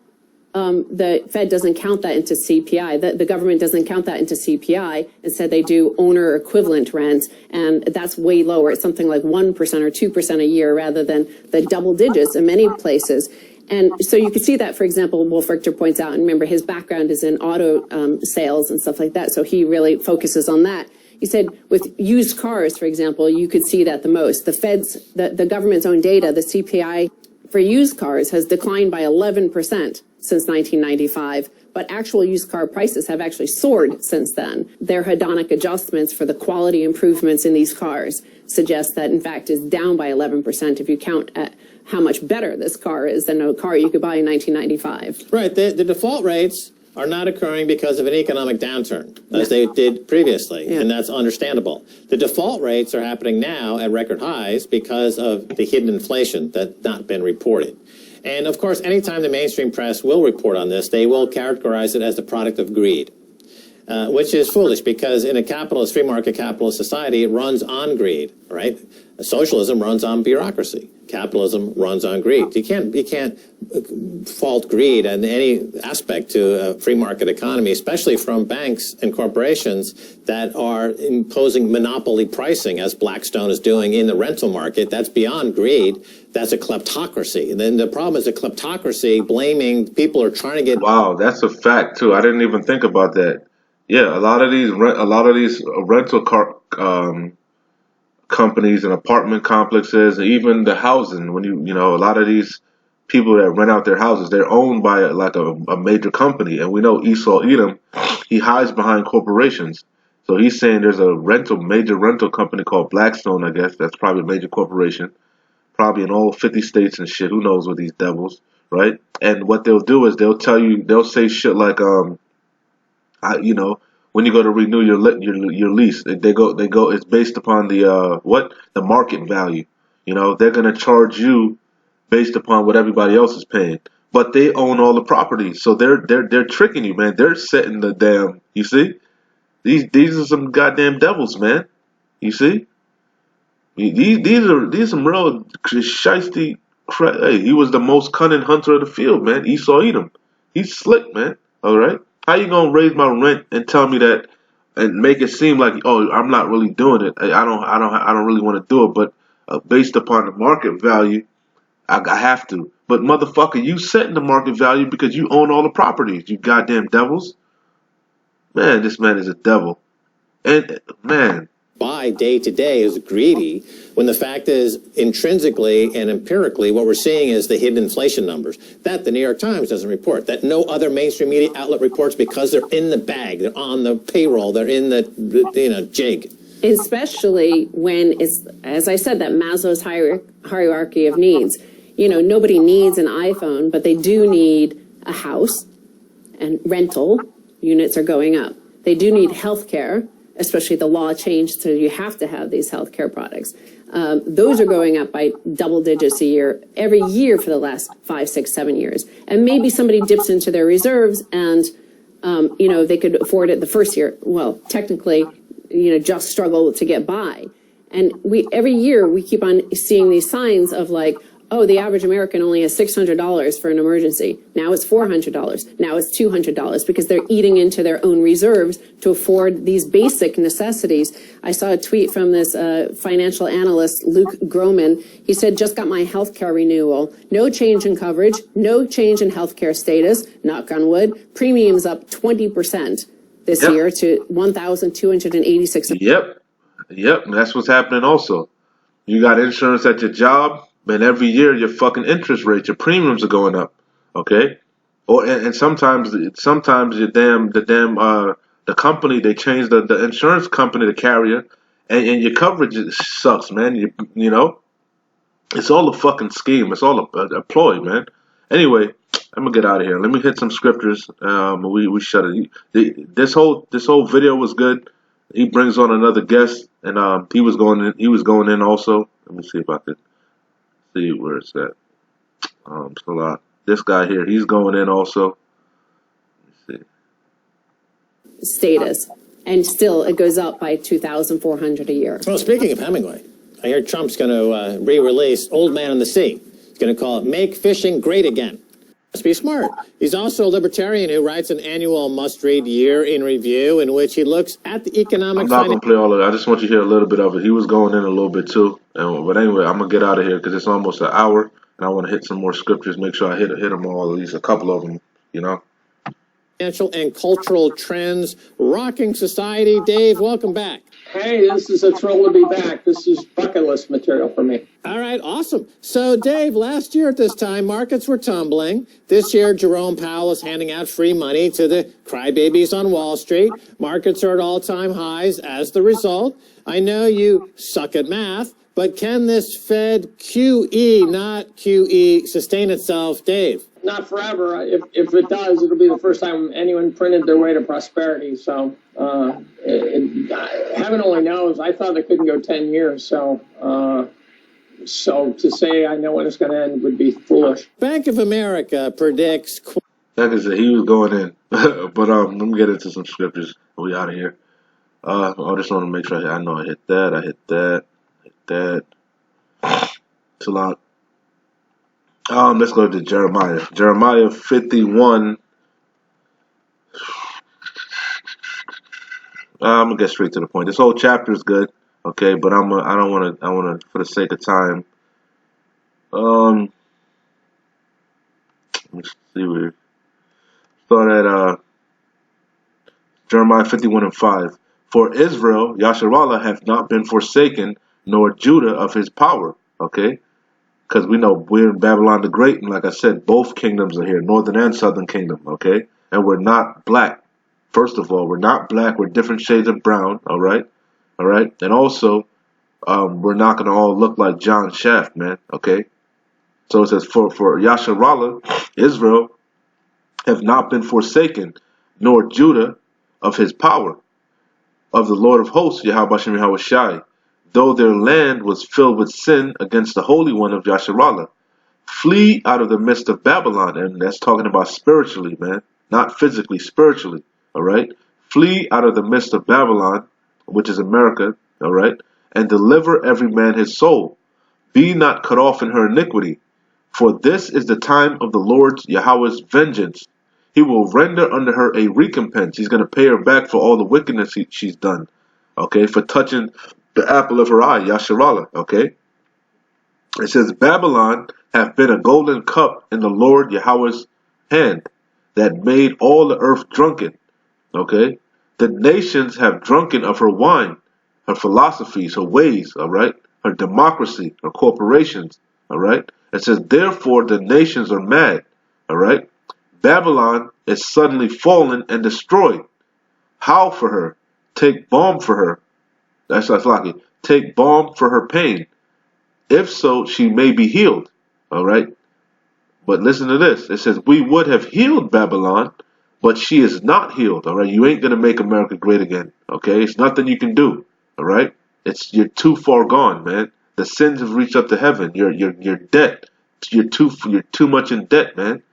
the Fed doesn't count that into CPI. The government doesn't count that into CPI. Instead, they do owner equivalent rent, and that's way lower. It's something like 1% or 2% a year rather than the double digits in many places. And so you can see that, for example, Wolf Richter points out, and remember his background is in auto sales and stuff like that, so he really focuses on that. He said with used cars, for example, you could see that the most. The Fed's, the government's own data, the CPI for used cars has declined by 11% since 1995, but actual used car prices have actually soared since then. Their hedonic adjustments for the quality improvements in these cars suggest that, in fact, is down by 11% if you count at how much better this car is than a car you could buy in 1995. Right. The default rates are not occurring because of an economic downturn, as they did previously, and that's understandable. The default rates are happening now at record highs because of the hidden inflation that's not been reported. And, of course, anytime the mainstream press will report on this, they will characterize it as the product of greed, which is foolish because in a capitalist, free market capitalist society, it runs on greed, right? Socialism runs on bureaucracy. Capitalism runs on greed. You can't fault greed in any aspect to a free market economy, especially from banks and corporations that are imposing monopoly pricing, as Blackstone is doing in the rental market. That's beyond greed. That's a kleptocracy. And then the problem is a kleptocracy blaming people who are trying to get. Wow, that's a fact too. I didn't even think about that. Yeah, a lot of these rental car companies and apartment complexes, and even the housing. When a lot of these people that rent out their houses, they're owned by a major company, and we know Esau Edom, he hides behind corporations. So he's saying there's a major rental company called Blackstone. I guess that's probably a major corporation, probably in all 50 states and shit. Who knows with these devils, right? And what they'll do is they'll say shit like when you go to renew your lease, they go. It's based upon the market value. They're gonna charge you based upon what everybody else is paying, but they own all the properties, so they're tricking you, man. They're setting the damn. You see, these are some goddamn devils, man. You see, these are some real shiesty. Hey, he was the most cunning hunter of the field, man. Esau Edom. He's slick, man. All right. How you gonna raise my rent and tell me that and make it seem like, oh, I'm not really doing it. I don't really want to do it, but based upon the market value, I have to. But motherfucker, you setting the market value because you own all the properties. You goddamn devils. Man, this man is a devil. And man, buy day to day is greedy, when the fact is intrinsically and empirically what we're seeing is the hidden inflation numbers that the New York Times doesn't report, that no other mainstream media outlet reports because they're in the bag, they're on the payroll, they're in the jig. Especially when it's, as I said, that Maslow's hierarchy of needs. You know, nobody needs an iPhone, but they do need a house, and rental units are going up. They do need health care, especially the law changed so you have to have these health care products. Those are going up by double digits a year, every year for the last 5, 6, 7 years. And maybe somebody dips into their reserves and, you know, they could afford it the first year. Well, technically, you know, just struggle to get by. And every year we keep on seeing these signs of like, oh, the average American only has $600 for an emergency. Now it's $400. Now it's $200 because they're eating into their own reserves to afford these basic necessities. I saw a tweet from this financial analyst, Luke Groman. He said, just got my healthcare renewal. No change in coverage, no change in healthcare status, knock on wood. Premiums up 20% this year to $1,286. Yep, that's what's happening also. You got insurance at your job, and every year your fucking interest rate, your premiums are going up. Okay? And sometimes the company, they change the insurance company, the carrier, and your coverage sucks, man. You know? It's all a fucking scheme. It's all a ploy, man. Anyway, I'm gonna get out of here. Let me hit some scriptures. We shut it. This whole video was good. He brings on another guest, and he was going in also. Let me see if I could see where it's at. So this guy here, he's going in also. Let me see. Status, and still it goes up by $2,400 a year. Well, speaking of Hemingway, I hear Trump's going to re-release Old Man in the Sea. He's going to call it Make Fishing Great Again. Must be smart. He's also a libertarian who writes an annual must-read year in review in which he looks at the economic... I'm not going to play all of it. I just want you to hear a little bit of it. He was going in a little bit too. But anyway, I'm going to get out of here because it's almost an hour, and I want to hit some more scriptures, make sure I hit them all, at least a couple of them, you know. Financial and cultural trends rocking society. Dave, welcome back. Hey, this is a thrill to be back. This is bucket list material for me. All right, awesome. So, Dave, last year at this time, markets were tumbling. This year, Jerome Powell is handing out free money to the crybabies on Wall Street. Markets are at all-time highs as the result. I know you suck at math, but can this Fed QE, not QE, sustain itself, Dave? Not forever. If it does, it'll be the first time anyone printed their way to prosperity. So heaven only knows. I thought it couldn't go 10 years. So to say I know when it's going to end would be foolish. Bank of America predicts... Like I said, he was going in. But let me get into some scriptures. We out of here. I just want to make sure I know I hit that. It's a lot. Let's go to Jeremiah. Jeremiah 51. I'm gonna get straight to the point. This whole chapter is good, okay, but I want to, for the sake of time. Let's see where. Start at Jeremiah 51:5. For Israel, Yasharallah, hath not been forsaken, nor Judah of his power. Okay. Because we know we're in Babylon the Great, and like I said, both kingdoms are here, northern and southern kingdom, okay? And we're not black. First of all, we're not black. We're different shades of brown, all right? All right? And also, we're not going to all look like John Shaft, man, okay? So it says, for Yasharallah, Israel, have not been forsaken, nor Judah of his power, of the Lord of hosts, Yahweh Bashem Yahweh Shai. Though their land was filled with sin against the Holy One of Yasharallah. Flee out of the midst of Babylon. And that's talking about spiritually, man. Not physically, spiritually. All right? Flee out of the midst of Babylon, which is America. All right? And deliver every man his soul. Be not cut off in her iniquity. For this is the time of the Lord's Yahweh's vengeance. He will render unto her a recompense. He's going to pay her back for all the wickedness she's done. Okay? For touching the apple of her eye, Yasharallah, okay? It says, Babylon hath been a golden cup in the Lord Yahweh's hand, that made all the earth drunken, okay? The nations have drunken of her wine, her philosophies, her ways, all right, her democracy, her corporations, all right. It says, therefore the nations are mad, all right. Babylon is suddenly fallen and destroyed. Howl for her, take balm for her. That's like it. Take balm for her pain. If so, she may be healed, all right. But listen to this. It says, we would have healed Babylon, but she is not healed, all right? You ain't going to make America great again, okay? It's nothing you can do, all right? You're too far gone, man. The sins have reached up to heaven. You're debt. You're too much in debt, man,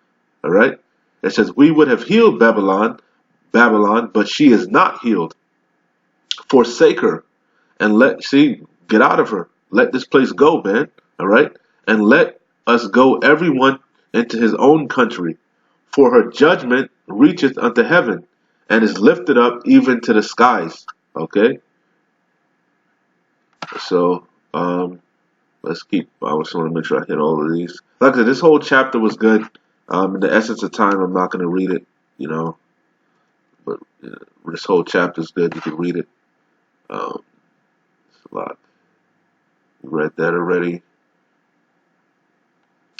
all right? It says, we would have healed Babylon, but she is not healed. Forsake her and get out of her. Let this place go, man, all right? And let us go, everyone, into his own country, for her judgment reacheth unto heaven, and is lifted up even to the skies. Okay? So, let's keep, I just want to make sure I hit all of these. Like I said, this whole chapter was good. In the essence of time, I'm not going to read it, you know, but this whole chapter is good. You can read it. It's a lot. You read that already.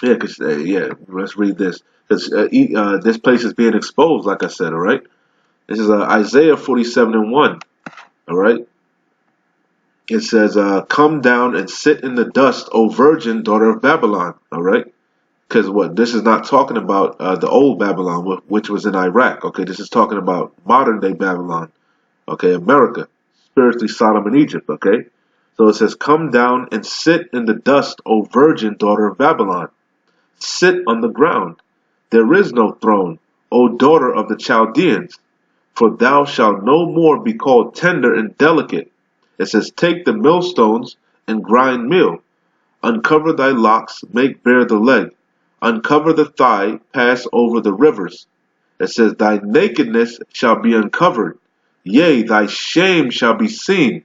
Yeah, let's read this. Because this place is being exposed, like I said, all right? This is Isaiah 47:1, all right? It says, come down and sit in the dust, O virgin, daughter of Babylon, all right? Because this is not talking about the old Babylon, which was in Iraq, okay? This is talking about modern-day Babylon, okay? America, spiritually Sodom and Egypt, okay? So it says, come down and sit in the dust, O virgin, daughter of Babylon. Sit on the ground. There is no throne, O daughter of the Chaldeans, for thou shalt no more be called tender and delicate. It says, take the millstones and grind meal. Uncover thy locks, make bare the leg. Uncover the thigh, pass over the rivers. It says, thy nakedness shall be uncovered. Yea, thy shame shall be seen.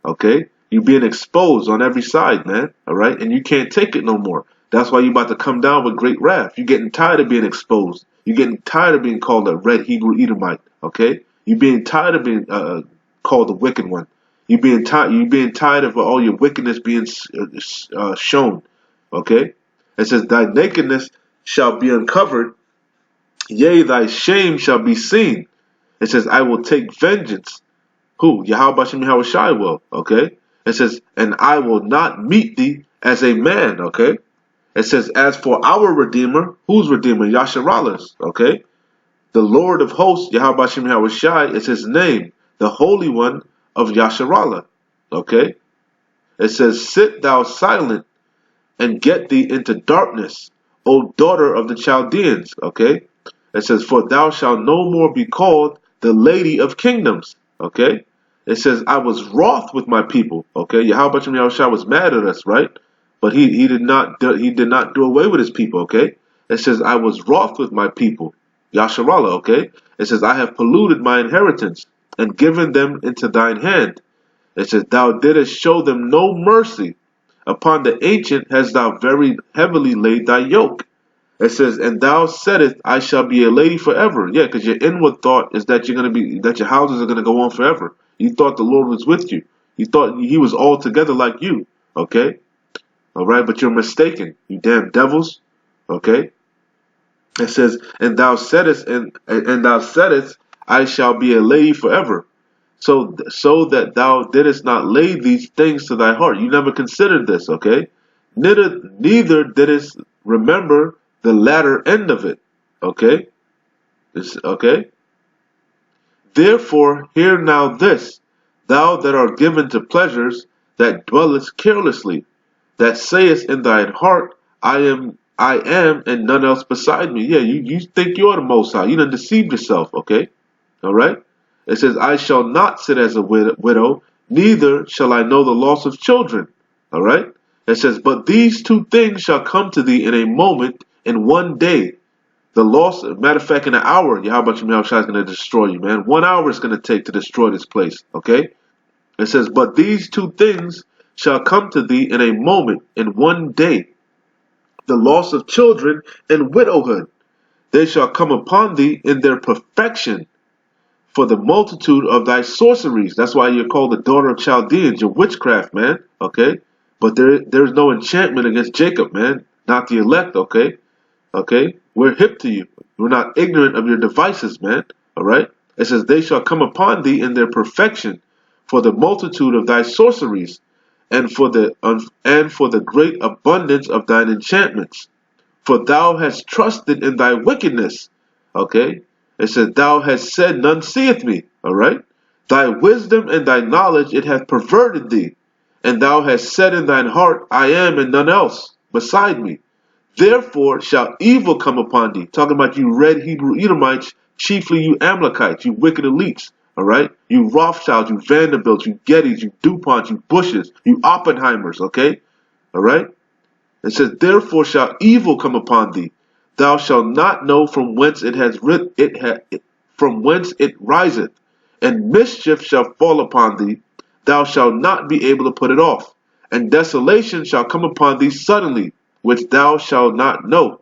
Okay? You're being exposed on every side, man. All right? And you can't take it no more. That's why you're about to come down with great wrath. You're getting tired of being exposed. You're getting tired of being called a red Hebrew Edomite. Okay? You're being tired of being called the wicked one. You're being tired of all your wickedness being shown. Okay? It says, thy nakedness shall be uncovered. Yea, thy shame shall be seen. It says, I will take vengeance. Who? Yahweh Shem Yahweh Shai will. Okay? It says, and I will not meet thee as a man. Okay? It says, as for our Redeemer, whose Redeemer? Yasharalah's, okay? The Lord of hosts, Yahweh Shem Yahweh Shai, is his name, the Holy One of Yasharalah, okay? It says, sit thou silent and get thee into darkness, O daughter of the Chaldeans, okay? It says, for thou shalt no more be called the Lady of Kingdoms, okay? It says, I was wroth with my people, okay? Yahweh Shem Yahweh Shai was mad at us, right? But he did not do away with his people, okay? It says, I was wroth with my people, Yasharallah, okay? It says, I have polluted my inheritance and given them into thine hand. It says, thou didst show them no mercy. Upon the ancient hast thou very heavily laid thy yoke. It says, and thou saidest, I shall be a lady forever. Yeah, because your inward thought is that your houses are gonna go on forever. You thought the Lord was with you. You thought he was all together like you, okay? All right, but you're mistaken, you damn devils. Okay. It says, and thou saidest, I shall be a lady forever. So that thou didst not lay these things to thy heart. You never considered this, okay? Neither didst remember the latter end of it. Okay? Okay? Therefore, hear now this, thou that art given to pleasures, that dwellest carelessly, that sayest in thine heart, I am, and none else beside me. Yeah, you think you're the Most High. You done deceived yourself, okay? All right? It says, I shall not sit as a widow, neither shall I know the loss of children. All right? It says, but these two things shall come to thee in a moment, in one day. The loss, matter of fact, in an hour, Yahweh Shem Yahweh Shai is going to destroy you, man. 1 hour is going to take to destroy this place, okay? It says, but these two things shall come to thee in a moment, in one day. The loss of children and widowhood. They shall come upon thee in their perfection. for the multitude of thy sorceries. That's why you're called the daughter of Chaldeans, your witchcraft, man. Okay? But there's no enchantment against Jacob, man. Not the elect, okay? Okay? We're hip to you. We're not ignorant of your devices, man. Alright? It says, they shall come upon thee in their perfection for the multitude of thy sorceries, and for the great abundance of thine enchantments. For thou hast trusted in thy wickedness. Okay? It says, thou hast said, none seeth me. Alright? Thy wisdom and thy knowledge it hath perverted thee. And thou hast said in thine heart, I am and none else beside me. Therefore shall evil come upon thee. Talking about you red Hebrew Edomites, chiefly you Amalekites, you wicked elites. Alright? You Rothschilds, you Vanderbilts, you Gettys, you DuPonts, you Bushes, you Oppenheimers, okay? Alright? It says, therefore shall evil come upon thee. Thou shalt not know from whence from whence it riseth, and mischief shall fall upon thee. Thou shalt not be able to put it off, and desolation shall come upon thee suddenly, which thou shalt not know.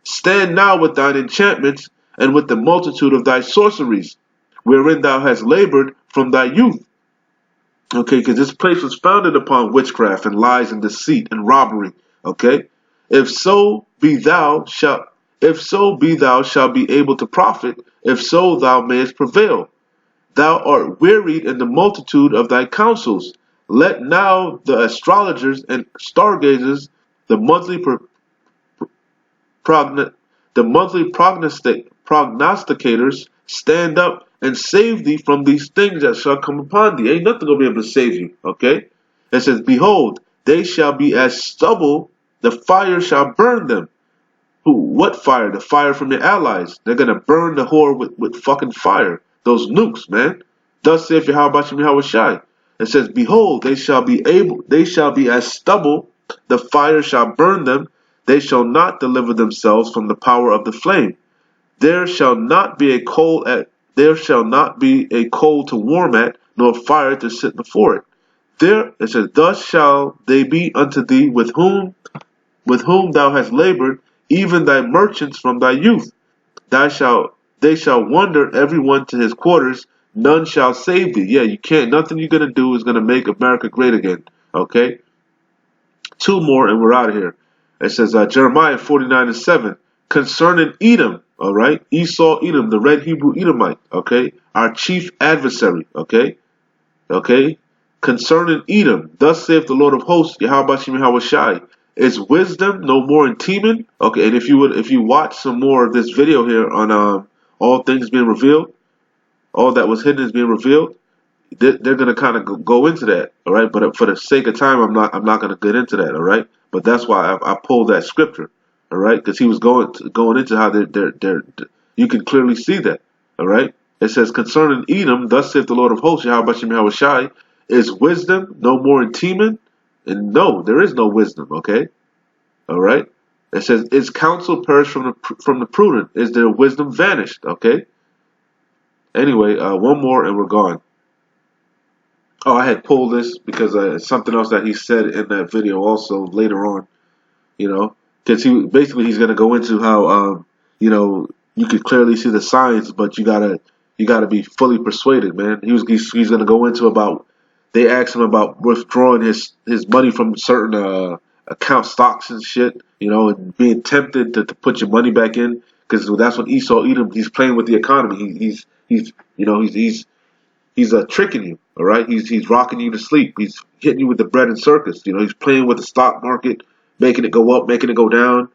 Stand now with thine enchantments, and with the multitude of thy sorceries, wherein thou hast labored from thy youth. Okay, because this place was founded upon witchcraft and lies and deceit and robbery. Okay, if so be thou shalt be able to profit. If so, thou mayest prevail. Thou art wearied in the multitude of thy counsels. Let now the astrologers and stargazers, the monthly prognosticators, stand up and save thee from these things that shall come upon thee. Ain't nothing gonna be able to save you. Okay? It says, behold, they shall be as stubble, the fire shall burn them. Who? What fire? The fire from your allies. They're gonna burn the whore with fucking fire. Those nukes, man. Thus saith Yahweh Shai. It says, behold, they shall be as stubble, the fire shall burn them, they shall not deliver themselves from the power of the flame. There shall not be a coal to warm at, nor fire to sit before it. There it says, thus shall they be unto thee with whom thou hast labored, even thy merchants from thy youth. They shall wander every one to his quarters, none shall save thee. Yeah, you can't, nothing you're gonna do is gonna make America great again. Okay? Two more and we're out of here. It says Jeremiah 49:7, concerning Edom, all right, Esau Edom, the red Hebrew Edomite, okay, our chief adversary, okay, concerning Edom, thus saith the Lord of hosts, Yahweh Shai, is wisdom no more in Teman? Okay, and if you watch some more of this video here on all things being revealed, all that was hidden is being revealed, they're gonna kind of go into that, all right. But for the sake of time, I'm not gonna get into that, all right. But that's why I pulled that scripture, all right, because he was going into how they're you can clearly see that, all right. It says concerning Edom, thus saith the Lord of hosts, Yahweh Shai, is wisdom no more in Teman? And no, there is no wisdom, okay, all right. It says, is counsel perished from the prudent? Is their wisdom vanished? Okay. Anyway, one more and we're gone. Oh, I had pulled this because it's something else that he said in that video also later on, you know, because he's going to go into how, you know, you could clearly see the signs, but you gotta be fully persuaded, man. He's going to go into about, they asked him about withdrawing his money from certain account stocks and shit, you know, and being tempted to put your money back in, because that's what Esau Edom, he's playing with the economy. He's tricking you, all right? He's rocking you to sleep. He's hitting you with the bread and circus. You know, he's playing with the stock market, making it go up, making it go down.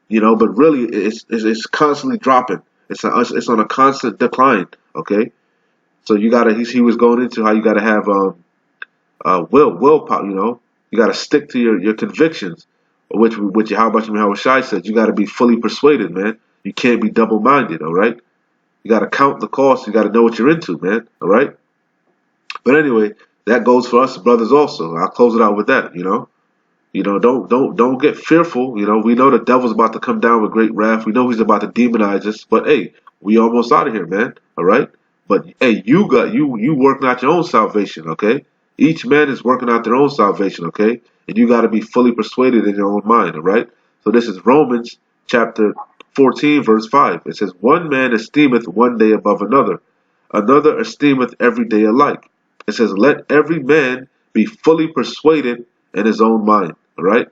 You know, but really, it's constantly dropping. It's on a constant decline. Okay, so you gotta. He was going into how you gotta have willpower. You know, you gotta stick to your convictions, which Yahweh Shai said. You gotta be fully persuaded, man. You can't be double-minded. All right, you gotta count the cost. You gotta know what you're into, man. All right. But anyway, that goes for us brothers also. I'll close it out with that, you know. You know, don't get fearful. You know, we know the devil's about to come down with great wrath. We know he's about to demonize us. But hey, we almost out of here, man. All right. But hey, you working out your own salvation, okay? Each man is working out their own salvation, okay? And you got to be fully persuaded in your own mind, all right? So this is Romans chapter 14, verse 5. It says, one man esteemeth one day above another. another esteemeth every day alike. It says, let every man be fully persuaded in his own mind. All right?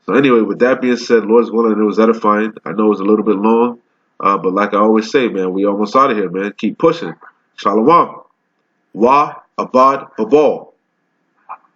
So anyway, with that being said, Lord's willing, it was edifying. I know it was a little bit long, but like I always say, man, we almost out of here, man. Keep pushing. Shalom. Wa abad babal.